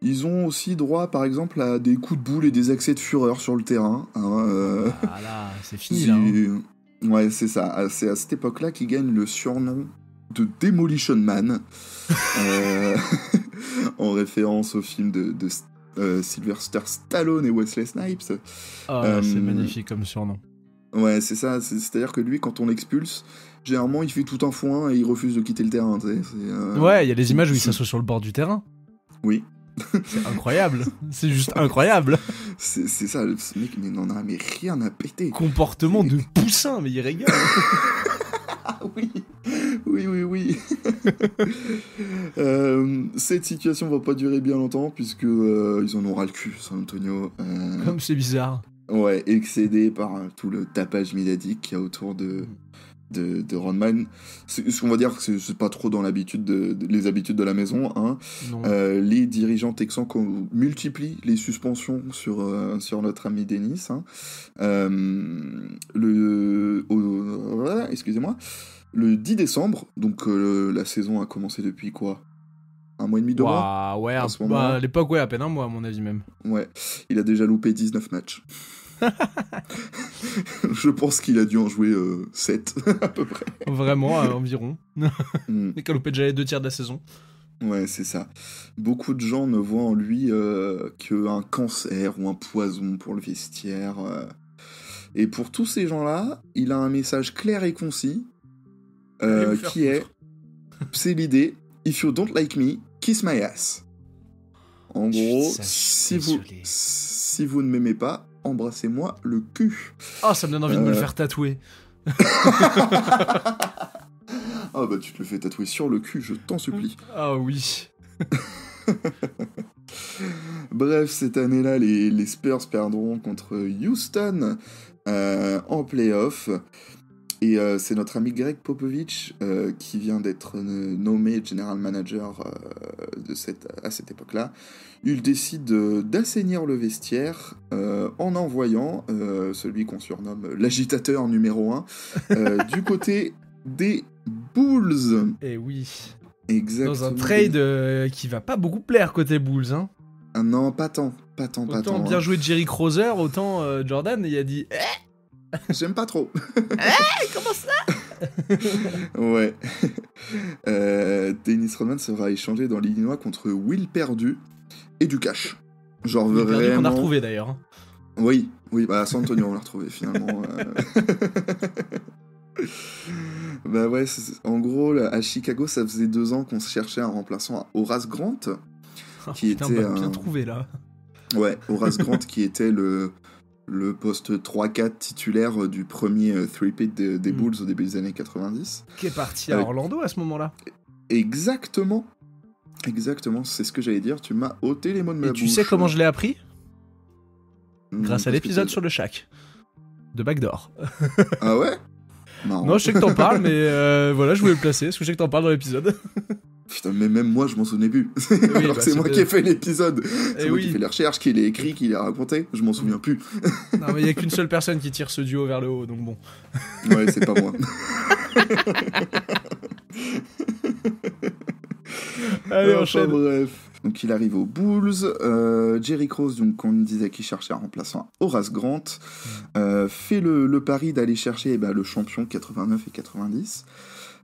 ils ont aussi droit, par exemple, à des coups de boule et des accès de fureur sur le terrain. Ah là, c'est fini, là. Ouais, c'est ça. C'est à cette époque-là qu'ils gagnent le surnom de Demolition Man, en référence au film de Sylvester Stallone et Wesley Snipes. C'est magnifique comme surnom. Ouais, c'est ça. C'est-à-dire que lui, quand on l'expulse, généralement, il fait tout un foin et il refuse de quitter le terrain. Ouais, il y a des images où il s'assoit sur le bord du terrain. Oui. C'est incroyable, c'est juste incroyable. C'est ça, ce mec mais n'en a mais rien à péter. Comportement de poussin, mais il régale. Oui. Cette situation va pas durer bien longtemps puisque ils en ont ras le cul, San Antonio. Comme c'est bizarre. Ouais, excédé par tout le tapage médiatique qu'il y a autour de Rodman. Ce qu'on va dire que c'est pas trop dans les habitudes de la maison, hein. Les dirigeants texans multiplient les suspensions sur notre ami Dennis, hein. Excusez-moi, le 10 décembre, donc la saison a commencé depuis quoi, un mois et demi, 2 mois. Ouais, à l'époque, ouais, à peine un mois à mon avis même. Ouais, il a déjà loupé 19 matchs. Je pense qu'il a dû en jouer 7 à peu près. Vraiment, environ. Et qu'il a loupé déjà les 2 tiers de la saison. Ouais, c'est ça. Beaucoup de gens ne voient en lui qu'un cancer ou un poison pour le vestiaire. Et pour tous ces gens-là, il a un message clair et concis qui est... C'est l'idée. If you don't like me, kiss my ass. En gros, si vous ne m'aimez pas, embrassez-moi le cul. Oh, ça me donne envie de me le faire tatouer. Ah bah tu te le fais tatouer sur le cul, je t'en supplie. Ah oui. Bref, cette année-là, les Spurs perdront contre Houston en play-off. Et c'est notre ami Greg Popovich qui vient d'être nommé general manager à cette époque-là. Il décide d'assainir le vestiaire en envoyant celui qu'on surnomme l'agitateur numéro 1 du côté des Bulls. Et oui. Exactement. Dans un trade qui va pas beaucoup plaire côté Bulls, hein. Ah non, pas tant. Autant bien joué Jerry Krauser, autant Jordan, il a dit j'aime pas trop. Comment ça? Ouais. Dennis Rodman sera échangé dans l'Illinois contre Will Perdu et du cash. Genre Will vraiment... Perdu qu'on a retrouvé d'ailleurs. Oui, à San Antonio on l'a retrouvé finalement. Bah ouais, en gros, à Chicago, ça faisait 2 ans qu'on se cherchait un remplaçant à Horace Grant. Qui était bien trouvé là. Ouais, Horace Grant qui était le poste 3-4 titulaire du premier 3-peat des Bulls au début des années 90. Qui est parti à Orlando à ce moment-là. Exactement, c'est ce que j'allais dire, tu m'as ôté les mots de ma bouche. Et tu sais comment je l'ai appris ? Grâce à l'épisode sur le Shaq. De Backdoor. Ah ouais ? Marrant. Non, je sais que t'en parles, mais voilà, je voulais le placer, parce que je sais que t'en parles dans l'épisode. Putain, mais même moi, je m'en souvenais plus. Oui, alors que c'est moi qui ai fait l'épisode. C'est moi qui ai fait les recherches, qui l'ai écrit, qui l'ai raconté. Je m'en souviens plus. Non, mais il n'y a qu'une seule personne qui tire ce duo vers le haut, donc bon. Ouais, c'est pas moi. Allez, Enfin, enchaîne. bref. Donc il arrive aux Bulls. Jerry Krause, donc on disait qu'il cherchait un remplaçant, Horace Grant, fait le pari d'aller chercher le champion 89 et 90.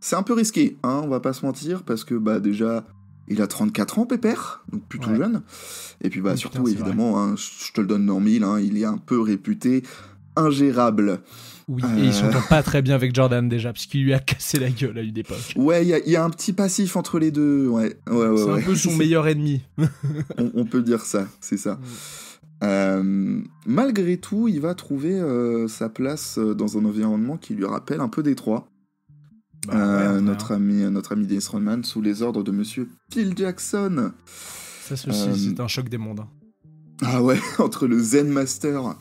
C'est un peu risqué, hein, on va pas se mentir, parce que déjà, il a 34 ans, Pépère, donc plutôt jeune. Et puis surtout, évidemment, hein, je te le donne dans mille, hein, il est un peu réputé ingérable. Oui, et il s'entend pas très bien avec Jordan déjà, parce qu'il lui a cassé la gueule à une époque. Ouais, il y a un petit passif entre les deux, ouais. C'est un peu son meilleur ennemi. on peut dire ça, c'est ça. Malgré tout, il va trouver sa place dans un environnement qui lui rappelle un peu Détroit. Notre ami Dennis Rodman, sous les ordres de monsieur Phil Jackson. Ça, c'est un choc des mondes. Hein. Ah ouais, entre le Zen Master,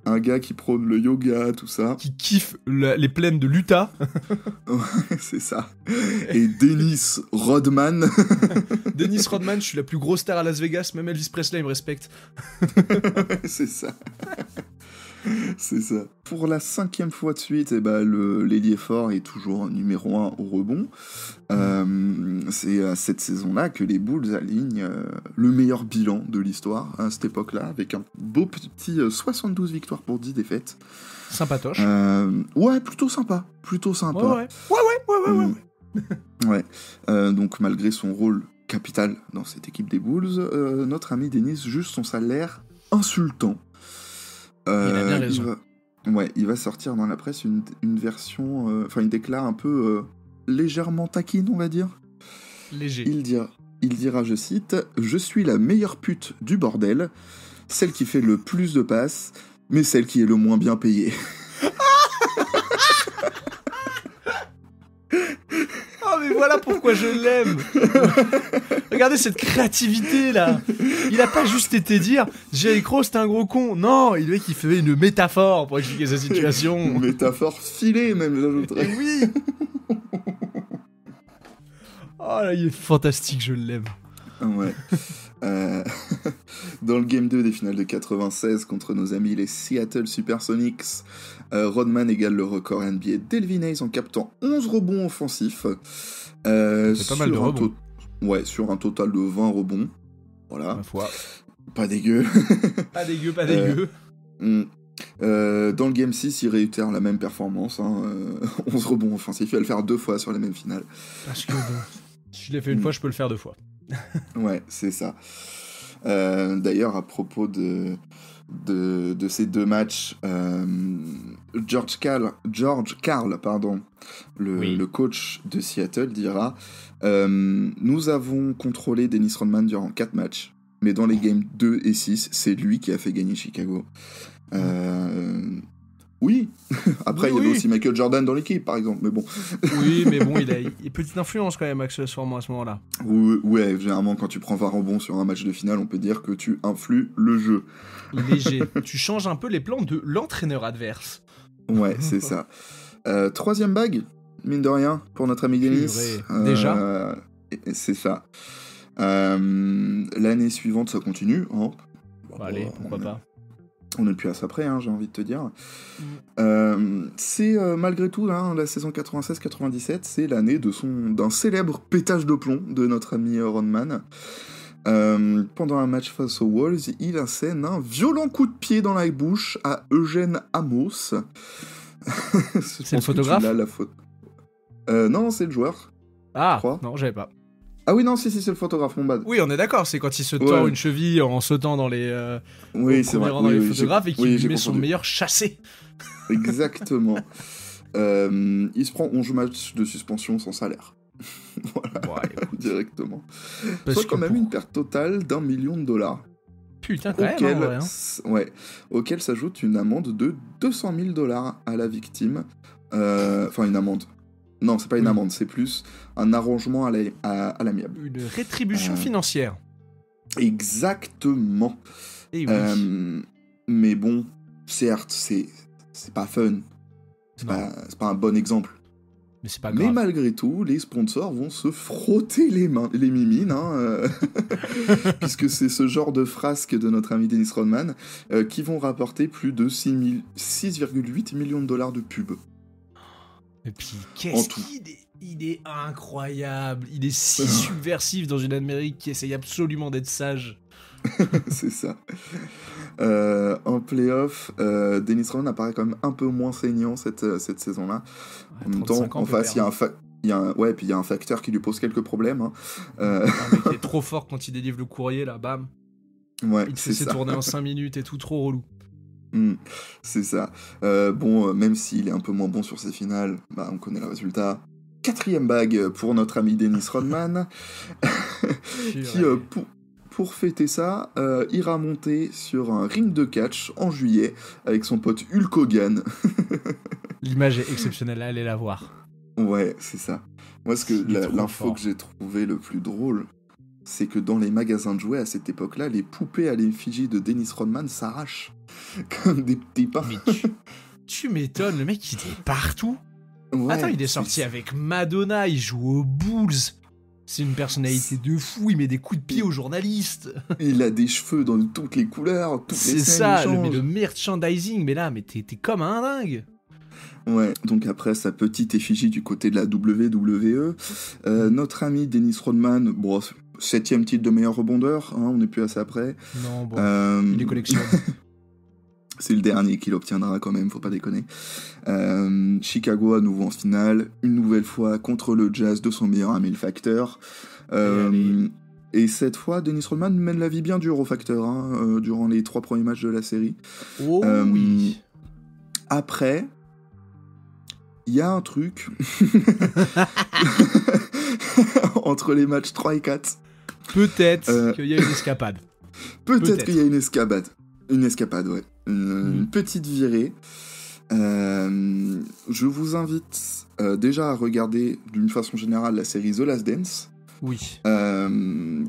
un gars qui prône le yoga, tout ça. Qui kiffe les plaines de l'Utah. Ouais, c'est ça. Et Dennis Rodman. Dennis Rodman, je suis la plus grosse star à Las Vegas, même Elvis Presley, il me respecte. C'est ça. C'est ça. Pour la 5e fois de suite, l'ailier fort est toujours numéro 1 au rebond. C'est à cette saison-là que les Bulls alignent le meilleur bilan de l'histoire à cette époque-là, avec un beau petit 72 victoires pour 10 défaites. Sympatoche. Ouais, plutôt sympa. Ouais. Donc malgré son rôle capital dans cette équipe des Bulls, notre ami Dennis juge son salaire insultant. Il a bien raison. Il va sortir dans la presse une version... il déclare un peu légèrement taquine, on va dire. Léger. Il dira, je cite, « Je suis la meilleure pute du bordel, celle qui fait le plus de passes, mais celle qui est le moins bien payée. » Oh, mais voilà pourquoi je l'aime. Regardez cette créativité là. Il a pas juste été dire Jerry Krause t'es un gros con. Non, le mec il fait une métaphore pour expliquer sa situation. Une métaphore filée même, j'ajouterais. Oui. Oh là, il est fantastique, je l'aime. Ouais. Dans le Game 2 des finales de 96 contre nos amis les Seattle Supersonics, Rodman égale le record NBA d'Elvin Hayes en captant 11 rebonds offensifs. C'est pas mal de rebonds. Sur un total de 20 rebonds. Voilà. Ma foi. Pas dégueu. Pas dégueu. Dans le Game 6, il réitère la même performance. 11 rebonds offensifs. Il va le faire 2 fois sur les mêmes finales. Parce que si je l'ai fait une fois, je peux le faire 2 fois. Ouais, c'est ça. D'ailleurs, à propos de ces 2 matchs, George Karl, le coach de Seattle, dira nous avons contrôlé Dennis Rodman durant 4 matchs, mais dans les games 2 et 6, c'est lui qui a fait gagner Chicago. Oui. Après, il y avait aussi Michael Jordan dans l'équipe, par exemple, mais bon. Oui, mais bon, il a une petite influence quand même, accessoirement, à ce moment-là. Ouais, généralement, quand tu prends 20 rebonds sur un match de finale, on peut dire que tu influes le jeu. Léger. Tu changes un peu les plans de l'entraîneur adverse. Ouais, c'est ça. 3e bague, mine de rien, pour notre ami Dennis. Déjà c'est ça. L'année suivante, ça continue. Hein. Allez, pourquoi pas. On n'est plus à ça près, j'ai envie de te dire. C'est malgré tout, la saison 96-97, c'est l'année d'un célèbre pétage de plomb de notre ami Rodman. Pendant un match face aux Wolves, il assène un violent coup de pied dans la bouche à Eugène Amos. C'est le photographe ? Non, c'est le joueur. Ah, non, j'avais pas. Ah oui, non, c'est le photographe, mon bad. Oui, on est d'accord, c'est quand il se tord une cheville en sautant dans les... oui, c'est vrai. Dans les photographes et qu'il lui met son meilleur chassé. Exactement. Il se prend 11 matchs de suspension sans salaire. Voilà, directement. Soit quand même une perte totale d'1 million de dollars. Putain, quand même, auquel s'ajoute une amende de 200 000 dollars à la victime. Enfin, une amende. Non, c'est pas une amende, c'est plus un arrangement à l'amiable. Une rétribution financière. Exactement. Et oui. Mais bon, certes, c'est pas fun. C'est pas un bon exemple. Mais c'est pas grave. Mais malgré tout, les sponsors vont se frotter les mimines, puisque c'est ce genre de frasques de notre ami Dennis Rodman qui vont rapporter plus de 6,8 millions de dollars de pub. Et puis, il est incroyable. Il est si subversif dans une Amérique qui essaye absolument d'être sage. C'est ça. En playoff, Dennis Rodman apparaît quand même un peu moins saignant cette saison-là. Ouais, En même temps, en face, il y a un facteur qui lui pose quelques problèmes. Hein. Un mec qui est trop fort quand il délivre le courrier, là, bam. Ouais, Il te fait ses tournées en 5 minutes et tout, trop relou. C'est ça. Même s'il est un peu moins bon sur ses finales, on connaît le résultat. 4e bague pour notre ami Dennis Rodman, qui, pour fêter ça, ira monter sur un ring de catch en juillet avec son pote Hulk Hogan. L'image est exceptionnelle, allez la voir. Ouais, c'est ça. Moi, l'info que j'ai trouvé le plus drôle, c'est que dans les magasins de jouets à cette époque-là, les poupées à l'effigie de Dennis Rodman s'arrachent comme des petits pains. Mais tu m'étonnes, le mec il est partout. Ouais, attends, il est sorti avec Madonna, il joue aux Bulls. C'est une personnalité de fou, il met des coups de pied aux journalistes. Il a des cheveux dans toutes les couleurs, toutes les scènes. C'est ça, le merchandising, mais t'es comme un dingue. Ouais, donc après sa petite effigie du côté de la WWE, notre ami Dennis Rodman, 7e titre de meilleur rebondeur, hein, on n'est plus assez après. Non, il les collectionne. C'est le dernier qu'il obtiendra quand même, faut pas déconner. Chicago à nouveau en finale, une nouvelle fois contre le Jazz de son meilleur ami le Facteur. Et cette fois, Dennis Rodman mène la vie bien dure au Facteur, hein, durant les 3 premiers matchs de la série. Oh oui. Après, il y a un truc entre les matchs 3 et 4. Peut-être qu'il y a une escapade. Peut-être qu'il y a une escapade. Une escapade, ouais. Une petite virée. Je vous invite déjà à regarder d'une façon générale la série The Last Dance. Oui.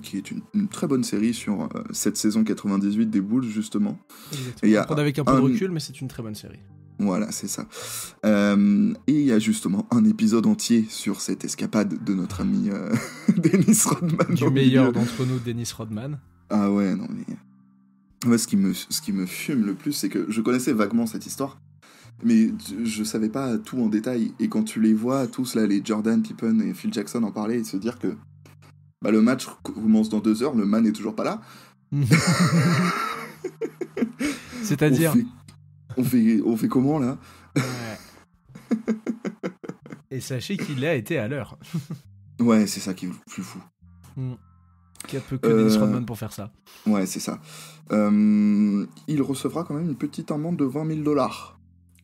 Qui est une très bonne série sur cette saison 98 des Bulls, justement. Exactement. Avec un peu de recul, mais c'est une très bonne série. Voilà, c'est ça. Et il y a justement un épisode entier sur cette escapade de notre ami Dennis Rodman. Du meilleur d'entre nous, Dennis Rodman. Ah ouais, non mais... Moi, ce qui me fume le plus, c'est que je connaissais vaguement cette histoire, mais je savais pas tout en détail. Et quand tu les vois tous, là, les Jordan, Pippen et Phil Jackson en parler et se dire que le match commence dans 2 heures, le man est toujours pas là. C'est-à-dire on fait comment, là? Ouais. Et sachez qu'il a été à l'heure. Ouais, c'est ça qui est le plus fou. Qu'il n'y a peu que Dennis Rodman pour faire ça. Ouais, c'est ça. Il recevra quand même une petite amende de $20,000.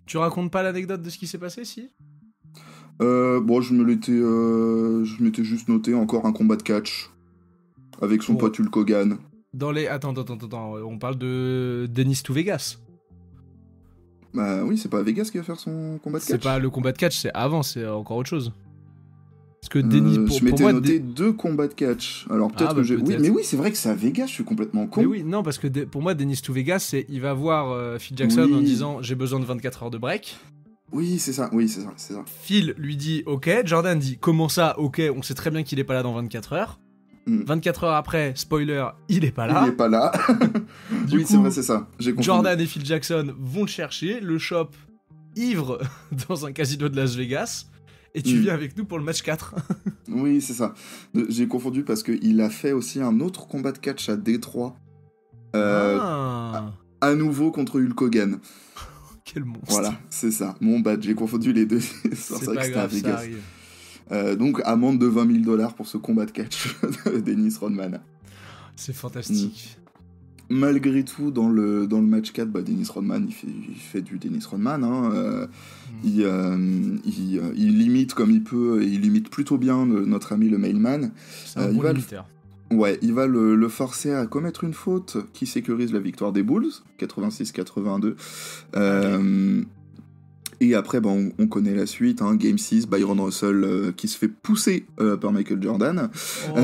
Tu racontes pas l'anecdote de ce qui s'est passé, si? Je m'étais juste noté encore un combat de catch avec son pote Hulk Hogan. Attends, on parle de Dennis to Vegas. Bah oui, c'est pas à Vegas qui va faire son combat de catch. C'est pas le combat de catch, c'est avant, c'est encore autre chose. Parce que Dennis, je m'étais noté 2 combats de catch. Alors peut-être que j'ai... Peut-être. Oui, mais oui, c'est vrai que c'est à Vegas, je suis complètement con. Mais oui, non, parce que pour moi, Dennis to Vegas, il va voir Phil Jackson en disant « J'ai besoin de 24 heures de break ». Oui, c'est ça. Phil lui dit « Ok », Jordan dit « Comment ça, ok, on sait très bien qu'il est pas là dans 24 heures ». 24 heures après, spoiler, il est pas là. Il est pas là. Du coup, c'est vrai, c'est ça. J'ai confondu. Jordan et Phil Jackson vont le chercher, le chope ivre dans un casino de Las Vegas, et tu viens avec nous pour le match 4. Oui, c'est ça. J'ai confondu parce qu'il a fait aussi un autre combat de catch à Détroit. À nouveau contre Hulk Hogan. Quel monstre. Voilà, c'est ça. Mon bad, j'ai confondu les deux. C'est vrai que c'était à Vegas. Donc, amende de $20,000 pour ce combat de catch de Dennis Rodman. C'est fantastique. Malgré tout, dans le match 4, Dennis Rodman, il fait du Dennis Rodman. Hein, il limite comme il peut, et il limite plutôt bien notre ami le Mailman. C'est un bon limiteur. Il va le forcer à commettre une faute qui sécurise la victoire des Bulls, 86-82. Et après, on connaît la suite, hein, Game 6, Byron Russell qui se fait pousser par Michael Jordan. Oh,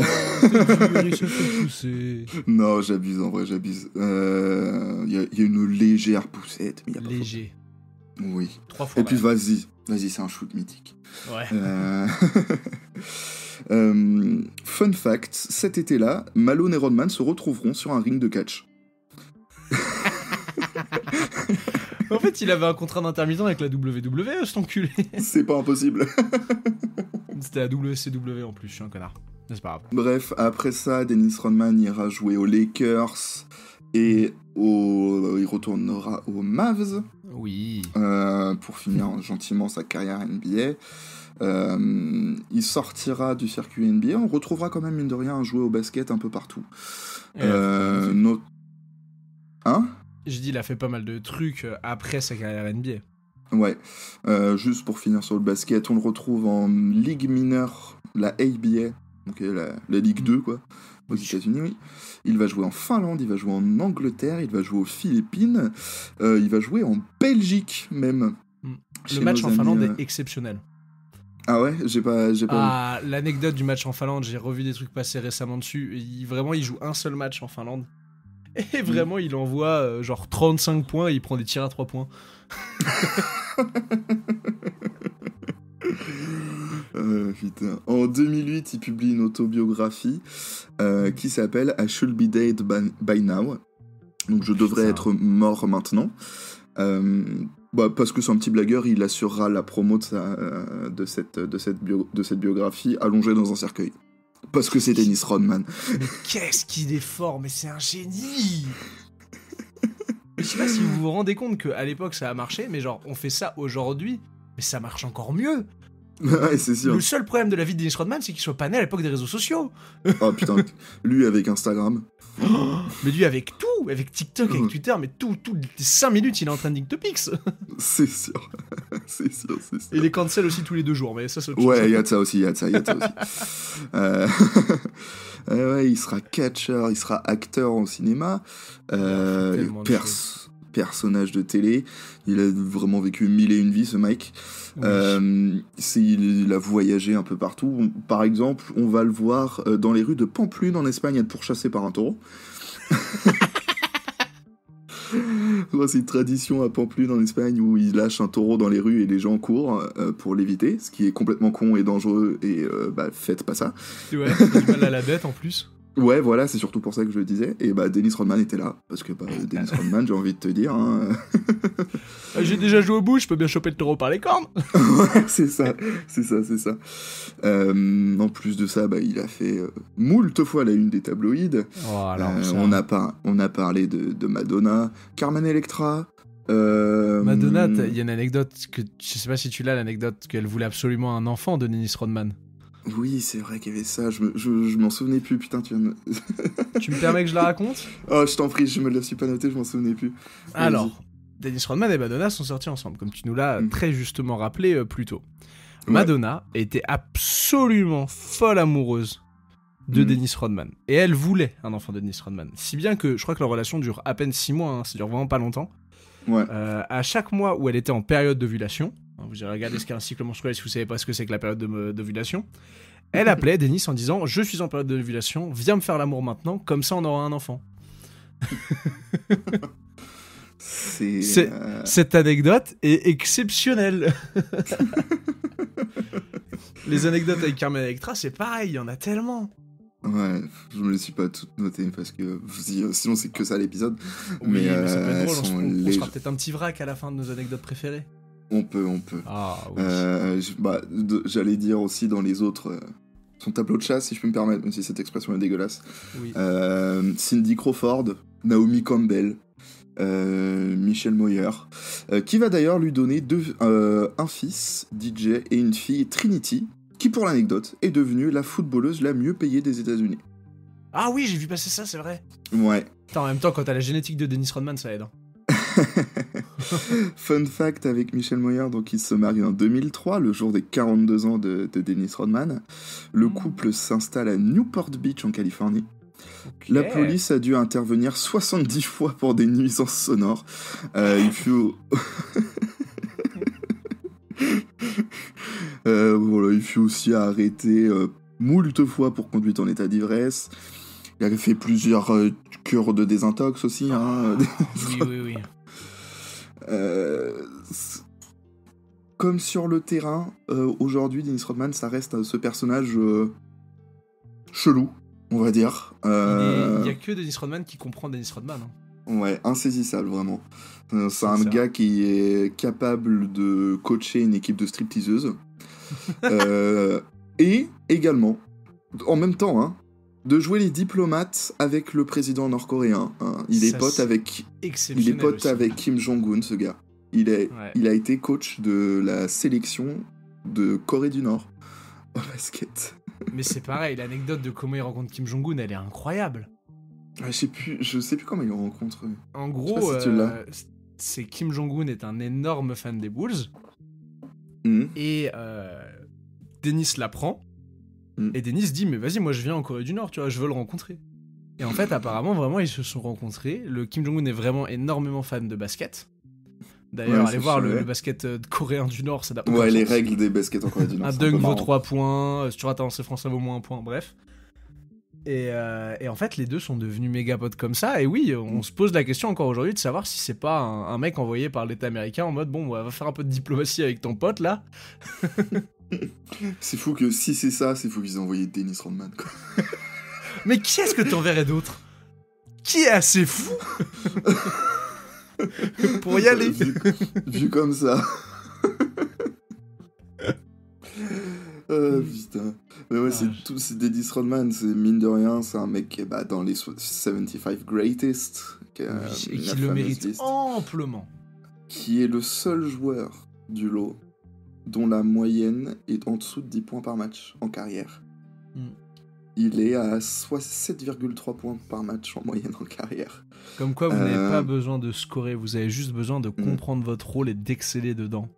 c'est dur, il se fait pousser. Non, j'abuse, en vrai, j'abuse. Il y a une légère poussette, mais il y a pas léger. Faute. Oui. 3 fois. Et puis, vas-y, c'est un shoot mythique. Ouais. Fun fact, cet été-là, Malone et Rodman se retrouveront sur un ring de catch. En fait, il avait un contrat d'intermittent avec la WWE, cet enculé. C'est pas impossible. C'était la WCW en plus, je suis un connard. C'est pas grave. Bref, après ça, Dennis Rodman ira jouer aux Lakers et il retournera aux Mavs. Oui. Pour finir gentiment sa carrière NBA. Il sortira du circuit NBA. On retrouvera quand même, mine de rien, à jouer au basket un peu partout. Hein ? Je dis, il a fait pas mal de trucs après sa carrière NBA. Ouais. Juste pour finir sur le basket, on le retrouve en Ligue mineure, la ABA, donc la Ligue 2, quoi, aux États-Unis, oui. Il va jouer en Finlande, il va jouer en Angleterre, il va jouer aux Philippines, il va jouer en Belgique, même. Le match en Finlande est exceptionnel. Ah ouais, j'ai pas. Ah, l'anecdote du match en Finlande, j'ai revu des trucs passer récemment dessus. Vraiment, il joue un seul match en Finlande. Et vraiment, il envoie genre 35 points et il prend des tirs à 3 points. Putain. En 2008, il publie une autobiographie qui s'appelle I Should Be Dead by Now. Donc je devrais être mort maintenant. Parce que c'est un petit blagueur, il assurera la promo de cette biographie allongée dans un cercueil. Parce que c'est Dennis Rodman. Mais qu'est-ce qu'il est fort, mais c'est un génie. Je sais pas si vous vous rendez compte qu'à l'époque ça a marché, mais genre on fait ça aujourd'hui, mais ça marche encore mieux. Ouais, c'est sûr. Le seul problème de la vie de Dennis Rodman, c'est qu'il soit pas né à l'époque des réseaux sociaux. Oh putain, lui avec Instagram. Mais lui avec tout, avec TikTok, avec Twitter, mais tout, les 5 minutes il est en trending topics. C'est sûr. C'est sûr. Et il est cancel aussi tous les 2 jours, mais ça c'est autre chose. Ouais, il y a de ça aussi, ouais, il sera catcheur, il sera acteur au cinéma, personnage de télé. Il a vraiment vécu 1001 vies, ce mec. Oui. Il a voyagé un peu partout. Par exemple, on va le voir dans les rues de Pamplune en Espagne être pourchassé par un taureau. C'est une tradition à Pamplune en Espagne où ils lâchent un taureau dans les rues et les gens courent pour l'éviter, ce qui est complètement con et dangereux et faites pas ça. Ouais, t'as du mal à la bête en plus. Ouais, voilà, c'est surtout pour ça que je le disais. Et Dennis Rodman était là, parce que Dennis Rodman, j'ai envie de te dire... Hein... J'ai déjà joué au bout, je peux bien choper le taureau par les cornes. Ouais, c'est ça. En plus de ça, il a fait moult fois la une des tabloïds. Oh, alors, on a parlé de Madonna, Carmen Electra... Madonna, il y a une anecdote, que je sais pas si tu l'as, l'anecdote qu'elle voulait absolument un enfant de Dennis Rodman. Oui, c'est vrai qu'il y avait ça, je m'en souvenais plus, putain, tu viens de... Tu me permets que je la raconte ? Oh, je t'en prie, je me la suis pas noté, je m'en souvenais plus. Alors, Dennis Rodman et Madonna sont sortis ensemble, comme tu nous l'as très justement rappelé plus tôt. Ouais. Madonna était absolument folle amoureuse de Dennis Rodman. Et elle voulait un enfant de Dennis Rodman. Si bien que je crois que leur relation dure à peine 6 mois, ça dure vraiment pas longtemps. Ouais. À chaque mois où elle était en période d'ovulation, vous irez regarder ce qu'est un cycle menstruel si vous savez pas ce que c'est que la période d'ovulation, elle appelait Dennis en disant « Je suis en période d'ovulation, viens me faire l'amour maintenant, comme ça on aura un enfant. » Cette anecdote est exceptionnelle. Les anecdotes avec Carmen Electra, c'est pareil, il y en a tellement. Ouais, je me les suis pas toutes notées parce que sinon c'est que ça l'épisode. Oui, mais ça peut être drôle, on sera peut-être un petit vrac à la fin de nos anecdotes préférées. On peut. Ah oui. J'allais dire aussi dans les autres... son tableau de chasse, si je peux me permettre, même si cette expression est dégueulasse. Oui. Cindy Crawford, Naomi Campbell, Michelle Moyer, qui va d'ailleurs lui donner un fils, DJ, et une fille, Trinity, qui, pour l'anecdote, est devenue la footballeuse la mieux payée des États-Unis. Ah oui, j'ai vu passer ça, c'est vrai. Ouais. Attends, en même temps, quand t'as la génétique de Dennis Rodman, ça aide. Hein. Fun fact avec Michelle Moyer, donc ils se marient en 2003, le jour des 42 ans de Dennis Rodman. Le couple s'installe à Newport Beach en Californie. Okay. La police a dû intervenir 70 fois pour des nuisances sonores. Il fut... il fut aussi arrêté moult fois pour conduite en état d'ivresse. Il a fait plusieurs cures de désintox aussi. Hein. Oui. Comme sur le terrain, aujourd'hui, Dennis Rodman, ça reste ce personnage chelou, on va dire. Il n'y a que Dennis Rodman qui comprend Dennis Rodman. Hein. Ouais, insaisissable, vraiment. C'est un ça. gars qui est capable de coacher une équipe de stripteaseuses. Et également, en même temps, hein, de jouer les diplomates avec le président nord-coréen. Hein. Il est pote avec Kim Jong-un, ce gars. Il a été coach de la sélection de Corée du Nord au basket. Mais c'est pareil, l'anecdote de comment il rencontre Kim Jong-un, elle est incroyable. Je sais plus comment ils l'ont rencontré. En gros, si c'est Kim Jong-un est un énorme fan des Bulls. Et Dennis l'apprend. Et Dennis dit, mais vas-y, moi je viens en Corée du Nord, tu vois, je veux le rencontrer. Et en fait, apparemment, vraiment, ils se sont rencontrés. Le Kim Jong-un est vraiment énormément fan de basket. D'ailleurs, allez voir le basket coréen du Nord, ça n'a aucun sens. Les règles des baskets en Corée du Nord. Un dunk vaut 3 points, si tu rates un lancer franc, ça vaut moins 1 point, bref. Et en fait, les deux sont devenus méga potes comme ça. Et oui, on se pose la question encore aujourd'hui de savoir si c'est pas un mec envoyé par l'État américain en mode, bon, va faire un peu de diplomatie avec ton pote, là. C'est fou que si c'est ça, c'est fou qu'ils aient envoyé Dennis Rodman, quoi. Mais qui est-ce que t'enverrais d'autre? Qui est assez fou pour y aller? Vu comme ça. Putain. Mais ouais, c'est Dennis Rodman, c'est mine de rien, c'est un mec qui est dans les 75 Greatest. Et qui le mérite amplement. Qui est le seul joueur du lot dont la moyenne est en dessous de 10 points par match en carrière. Il est à 7,3 points par match en moyenne en carrière. Comme quoi, vous n'avez pas besoin de scorer, vous avez juste besoin de comprendre votre rôle et d'exceller dedans.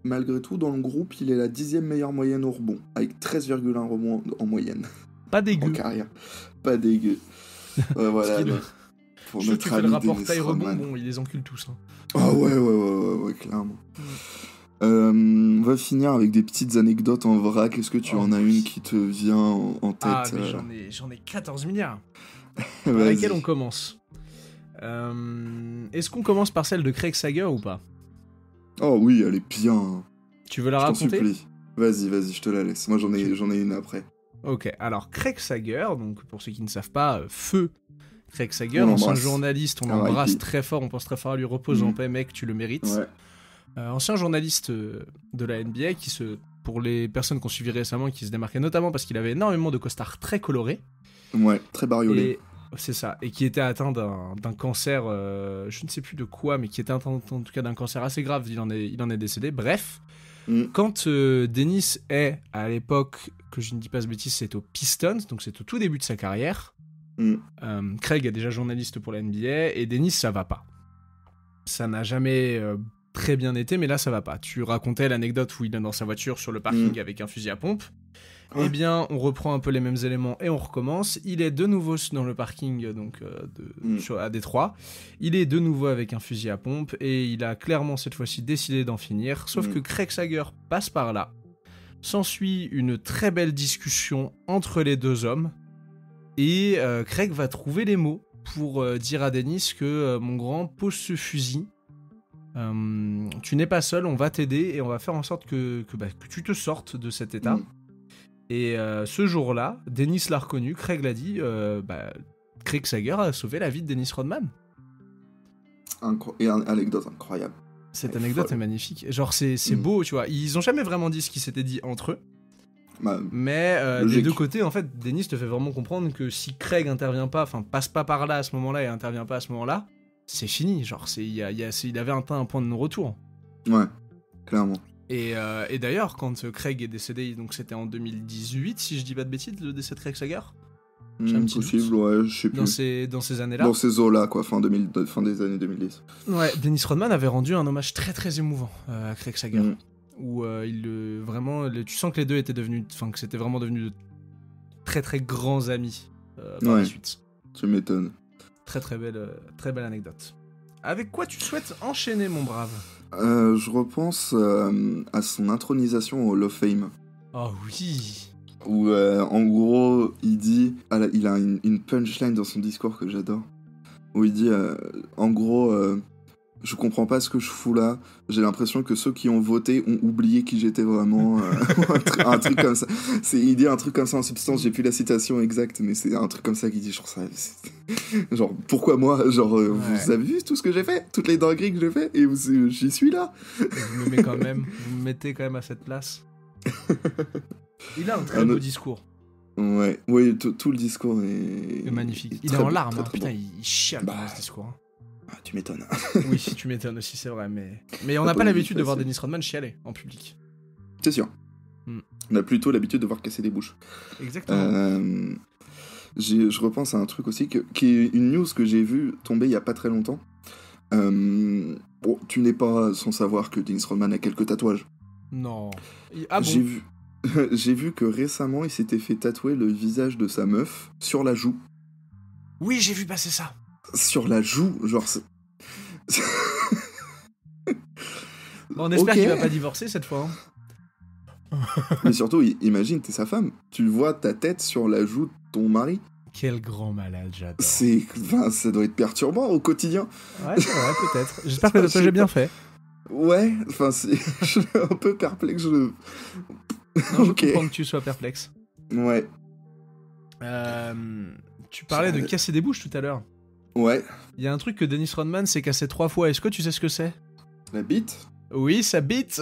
Malgré tout, dans le groupe, il est la 10e meilleure moyenne au rebond, avec 13,1 rebonds en moyenne. Pas dégueu. En carrière. Pas dégueu. Voilà. Pour notre tu fais le rapport taille-rebond, bon, ils les enculent tous. Hein. Ah ouais, clairement. On va finir avec des petites anecdotes en vrac. Est-ce que tu en as une qui te vient en tête? Ah, mais j'en ai 14 milliards. Par laquelle on commence? Est-ce qu'on commence par celle de Craig Sager ou pas? Oh oui, elle est bien. Tu veux la raconter? Vas-y, je te la laisse. Moi, j'en ai une après. Ok, alors Craig Sager, donc pour ceux qui ne savent pas, feu Craig Sager, ancien journaliste, on l'embrasse très fort, on pense très fort à lui, repose en paix, mec, tu le mérites. Ouais. Ancien journaliste de la NBA, pour les personnes qu'on suivi récemment, qui se démarquait notamment parce qu'il avait énormément de costards très colorés. Ouais, très bariolés. C'est ça, et qui était atteint d'un cancer, je ne sais plus de quoi, mais qui était atteint en tout cas d'un cancer assez grave, il en est décédé, bref. Quand Dennis est, à l'époque, que je ne dis pas ce bêtise, c'est aux Pistons, donc c'est au tout début de sa carrière, Craig est déjà journaliste pour la NBA, et Dennis, ça va pas. Ça n'a jamais très bien été, mais là, ça va pas. Tu racontais l'anecdote où il est dans sa voiture sur le parking avec un fusil à pompe. Eh bien, on reprend un peu les mêmes éléments et on recommence. Il est de nouveau dans le parking donc à Détroit. Il est de nouveau avec un fusil à pompe et il a clairement cette fois-ci décidé d'en finir. Sauf que Craig Sager passe par là. S'ensuit une très belle discussion entre les deux hommes et Craig va trouver les mots pour dire à Dennis que mon grand, pose ce fusil. Tu n'es pas seul, on va t'aider et on va faire en sorte que tu te sortes de cet état. Et ce jour-là, Dennis l'a reconnu, Craig l'a dit, Craig Sager a sauvé la vie de Dennis Rodman. Et une anecdote incroyable. Cette anecdote est magnifique. Genre, c'est beau, tu vois. Ils ont jamais vraiment dit ce qui s'était dit entre eux. Mais des deux côtés, en fait, Dennis te fait vraiment comprendre que si Craig intervient pas, enfin, passe pas par là à ce moment-là et intervient pas à ce moment-là, c'est fini. Genre, il avait un point de non-retour. Ouais, clairement. Et d'ailleurs, quand Craig est décédé, donc c'était en 2018, si je dis pas de bêtises, le décès de Craig Sager. Possible, ouais, je sais plus. Dans ces années-là. Dans ces eaux-là, quoi, fin des années 2010. Ouais, Dennis Rodman avait rendu un hommage très très émouvant à Craig Sager. Où tu sens que les deux étaient devenus, enfin que c'était vraiment devenu de très très grands amis par la suite. Tu m'étonnes. Très très belle anecdote. Avec quoi tu souhaites enchaîner, mon brave? Je repense à son intronisation au Hall of Fame. Oh oui. Où en gros il a une punchline dans son discours que j'adore. Où il dit en gros je comprends pas ce que je fous là. J'ai l'impression que ceux qui ont voté ont oublié qui j'étais vraiment. Un truc comme ça. Il dit un truc comme ça en substance, j'ai plus la citation exacte, mais c'est un truc comme ça qui dit, genre, ça, genre pourquoi moi? Genre, vous avez vu tout ce que j'ai fait? Toutes les dingueries que j'ai fait? Et j'y suis là? Vous me mettez quand même à cette place. Il a un très beau discours. Ouais, oui, tout le discours est magnifique. Il est en larmes, putain, il chiale dans ce discours. Ah, tu m'étonnes. Oui, si tu m'étonnes aussi, c'est vrai, mais on n'a pas l'habitude de voir Dennis Rodman chialer en public. C'est sûr. On a plutôt l'habitude de voir casser des bouches. Exactement. Je repense à un truc aussi, qui est une news que j'ai vue tomber il y a pas très longtemps. Bon, tu n'es pas sans savoir que Dennis Rodman a quelques tatouages. Non. Ah bon? J'ai vu que récemment, il s'était fait tatouer le visage de sa meuf sur la joue. Oui, j'ai vu passer ça. Sur la joue, genre... Bon, on espère qu'il va pas divorcer cette fois. Mais surtout, imagine, t'es sa femme. Tu vois ta tête sur la joue de ton mari. Quel grand malade, j'adore. Enfin, ça doit être perturbant au quotidien. Ouais, c'est vrai, peut-être. J'espère que le tatouage est bien fait. Ouais, enfin, je suis un peu perplexe. Non, je comprends que tu sois perplexe. Ouais. Tu parlais de casser des bouches tout à l'heure. Ouais. Il y a un truc que Dennis Rodman s'est cassé 3 fois. Est-ce que tu sais ce que c'est? La bite? Oui, sa bite.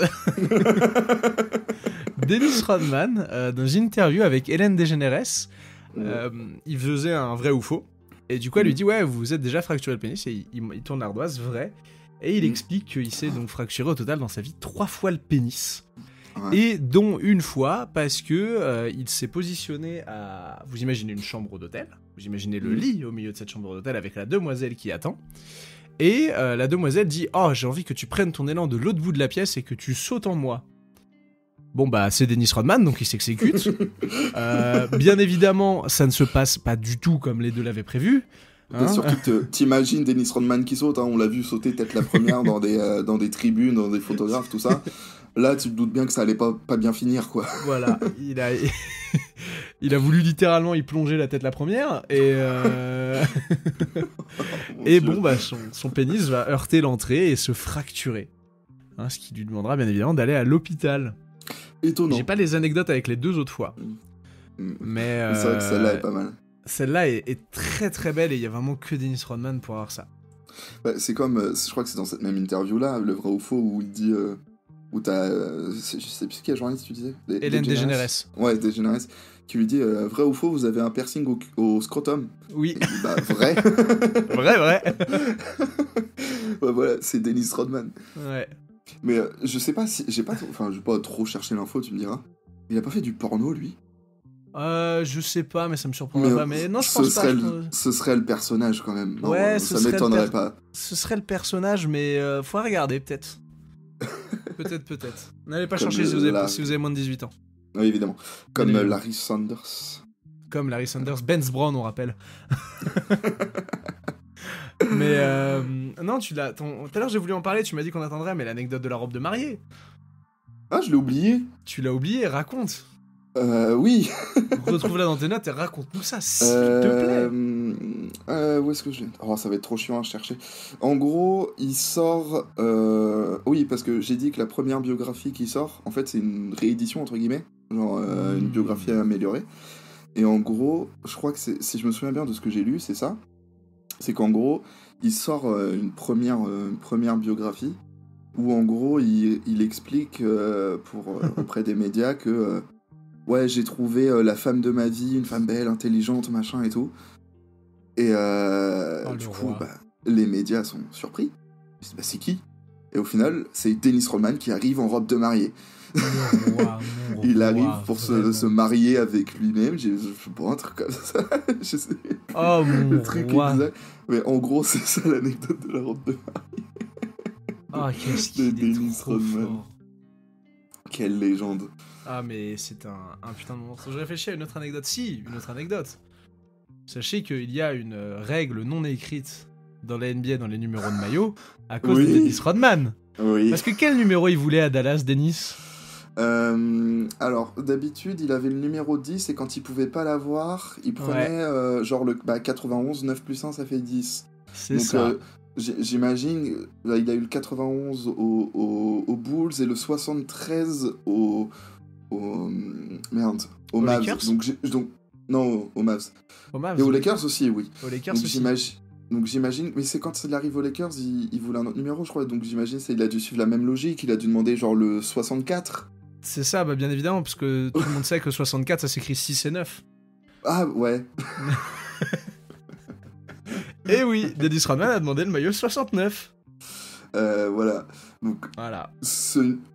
Dennis Rodman, dans une interview avec Ellen DeGeneres, il faisait un vrai ou faux. Et du coup, elle lui dit, ouais, vous vous êtes déjà fracturé le pénis. Et il tourne l'ardoise, vrai. Et il explique qu'il s'est donc fracturé au total dans sa vie 3 fois le pénis. Ouais. Et dont une fois parce que il s'est positionné à... Vous imaginez une chambre d'hôtel. Vous imaginez le lit au milieu de cette chambre d'hôtel avec la demoiselle qui attend. Et la demoiselle dit « Oh, j'ai envie que tu prennes ton élan de l'autre bout de la pièce et que tu sautes en moi. » Bon bah c'est Dennis Rodman, donc il s'exécute. Bien évidemment, ça ne se passe pas du tout comme les deux l'avaient prévu. Hein, surtout t'imagines Dennis Rodman qui saute, hein, on l'a vu sauter tête la première dans des tribunes, dans des photographes, tout ça. Là, tu te doutes bien que ça allait pas bien finir, quoi. Voilà, il a voulu littéralement y plonger la tête la première, et et bon, bah son pénis va heurter l'entrée et se fracturer. Hein, ce qui lui demandera bien évidemment d'aller à l'hôpital. Étonnant. J'ai pas les anecdotes avec les 2 autres fois. Mais c'est vrai que celle-là est pas mal. Celle-là est très très belle et il y a vraiment que Dennis Rodman pour avoir ça. Bah, c'est comme, je crois que c'est dans cette même interview-là, le vrai ou faux, où il dit... où t'as... je sais plus quel journaliste tu disais. Hélène DeGeneres. Ouais, DeGeneres. Qui lui dit, vrai ou faux, vous avez un piercing au scrotum? Oui. Et il dit, bah, vrai. vrai. Ouais, voilà, c'est Dennis Rodman. Ouais. Mais je sais pas si... J'ai pas trop cherché l'info, tu me diras. Il a pas fait du porno, lui? Je sais pas, mais ça me surprendrait pas. Mais non, je pense pas. Ce serait le personnage, quand même. Non, ouais, ça m'étonnerait pas. Ce serait le personnage, mais faut regarder, peut-être. Peut-être. N'allez pas chercher si vous avez moins de 18 ans. Oui, évidemment. Comme Larry Sanders. Comme Larry Sanders. Benz Brown, on rappelle. Mais non, tout à l'heure j'ai voulu en parler, tu m'as dit qu'on attendrait, mais l'anecdote de la robe de mariée. Ah, je l'ai oublié. Tu l'as oublié, raconte. Oui. Retrouve-la dans tes notes et raconte-nous ça, s'il te plaît. Où est-ce que je l'ai ? Oh, ça va être trop chiant à chercher. En gros, il sort... Oui, parce que j'ai dit que la première biographie qui sort, en fait, c'est une réédition, entre guillemets. Genre, une biographie améliorée. Et en gros, je crois que si je me souviens bien de ce que j'ai lu, c'est ça. C'est qu'en gros, il sort une première biographie où, en gros, il explique auprès des médias que... ouais, j'ai trouvé la femme de ma vie, une femme belle, intelligente, machin et tout. Et du coup, les médias sont surpris. Ils se disent, c'est qui ? Et au final, c'est Dennis Rodman qui arrive en robe de mariée. Il arrive pour se marier avec lui-même. Je sais pas, un truc comme ça. Je sais. Oh mon le truc exact. Mais en gros, c'est ça l'anecdote de la robe de mariée. Ah, qu'est-ce qu'il est Dennis Rodman. Fort. Quelle légende. Ah, mais c'est un putain de monstre. Je réfléchis à une autre anecdote. Si, une autre anecdote. Sachez qu'il y a une règle non écrite dans la NBA, dans les numéros de maillot, à cause de Dennis Rodman. Oui. Parce que quel numéro il voulait à Dallas, Dennis ? Alors, d'habitude, il avait le numéro 10 et quand il pouvait pas l'avoir, il prenait genre le 91, 9 plus 1, ça fait 10. C'est donc, ça. j'imagine, là, il a eu le 91 aux Bulls et le 73 merde, aux Aux Mavs. Lakers Donc, non, aux Mavs. Au Mavs, Et aux oui. Lakers aussi, oui. Aux Lakers Donc aussi. j'imagine, mais c'est quand il arrive aux Lakers, il voulait un autre numéro, je crois. Donc j'imagine il a dû suivre la même logique, il a dû demander genre le 64. C'est ça, bah bien évidemment, parce que tout le monde sait que 64, ça s'écrit 6 et 9. Ah ouais. Et oui, Dennis Rodman a demandé le maillot 69. Voilà. Donc Voilà.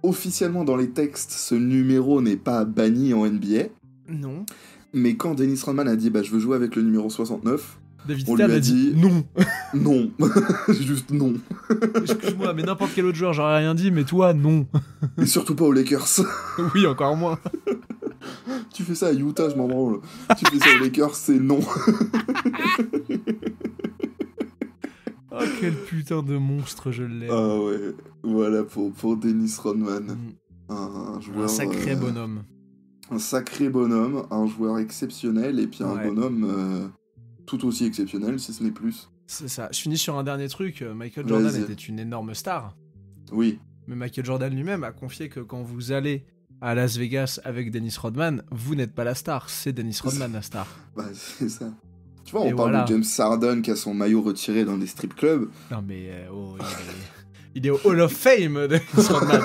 officiellement dans les textes, ce numéro n'est pas banni en NBA. Non. Mais quand Dennis Rodman a dit bah je veux jouer avec le numéro 69, David on Stern lui a a dit non. non. Juste non. Excuse-moi, mais n'importe quel autre joueur, j'aurais rien dit, mais toi, non. Et surtout pas aux Lakers. Oui, encore moins. Tu fais ça à Utah, je m'en branle. Tu fais ça aux Lakers, c'est non. Oh, quel putain de monstre, je l'aime. Ah ouais. Voilà pour Dennis Rodman. Mm. Un joueur... Un sacré bonhomme. Un sacré bonhomme, un joueur exceptionnel, et puis un Ouais. bonhomme tout aussi exceptionnel, si ce n'est plus. C'est ça. Je finis sur un dernier truc. Michael Jordan Vas-y. était une énorme star. Oui. Mais Michael Jordan lui-même a confié que quand vous allez à Las Vegas avec Dennis Rodman, vous n'êtes pas la star, c'est Dennis Rodman la star. Bah, c'est ça. Tu vois, on Et parle voilà. de James Harden qui a son maillot retiré dans des strip clubs. Non mais il est au Hall of Fame, Dennis Rodman.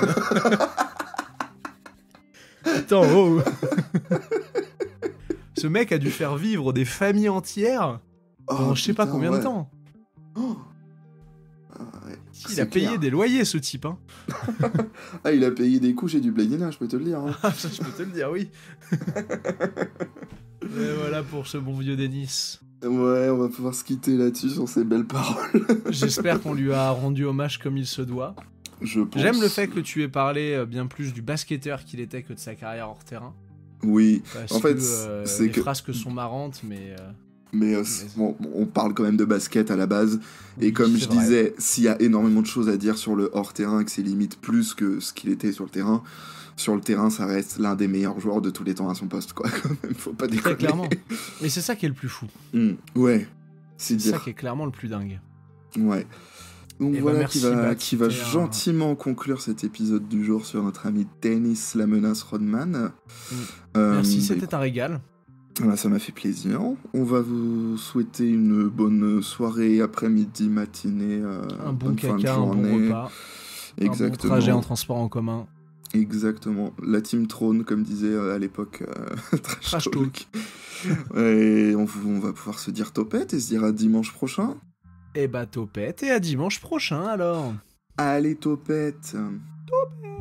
Attends, oh. Ce mec a dû faire vivre des familles entières pendant je sais pas putain, combien ouais. de temps. Oh. Ah, ouais. Il C'est a payé clair. des loyers, ce type. Hein. Ah, il a payé des couches et du bladina, je peux te le dire. Hein. Ah, ça, je peux te le dire, oui. Et voilà pour ce bon vieux Dennis. Ouais, on va pouvoir se quitter là-dessus sur ces belles paroles. J'espère qu'on lui a rendu hommage comme il se doit. Je pense. J'aime le fait que tu aies parlé bien plus du basketteur qu'il était que de sa carrière hors terrain. Oui. Parce En fait, que c'est les que- frasques sont marrantes, mais... Mais bon, on parle quand même de basket à la base. Et oui, comme c'est je vrai. disais, s'il y a énormément de choses à dire sur le hors-terrain, que c'est limite plus que ce qu'il était sur le terrain, ça reste l'un des meilleurs joueurs de tous les temps à son poste, quoi. Quand même, faut pas déconner. Très clairement. Et c'est ça qui est le plus fou. Ouais, c'est C'est ça dire. qui est clairement le plus dingue. Ouais. Donc Eh ben, voilà merci, qui va c'était un- gentiment conclure cet épisode du jour sur notre ami Dennis la menace Rodman. Merci, Bah, c'était un régal. voilà, ça m'a fait plaisir. On va vous souhaiter une bonne soirée, après-midi, matinée, Un bon bonne fin de caca, un bon journée. repas. Exactement. Un bon trajet en transport en commun. Exactement. La team Trône, comme disait à l'époque Trash Talk. Et on va pouvoir se dire topette et se dire à dimanche prochain. Et bah topette, et à dimanche prochain alors. Allez, topette. Topette.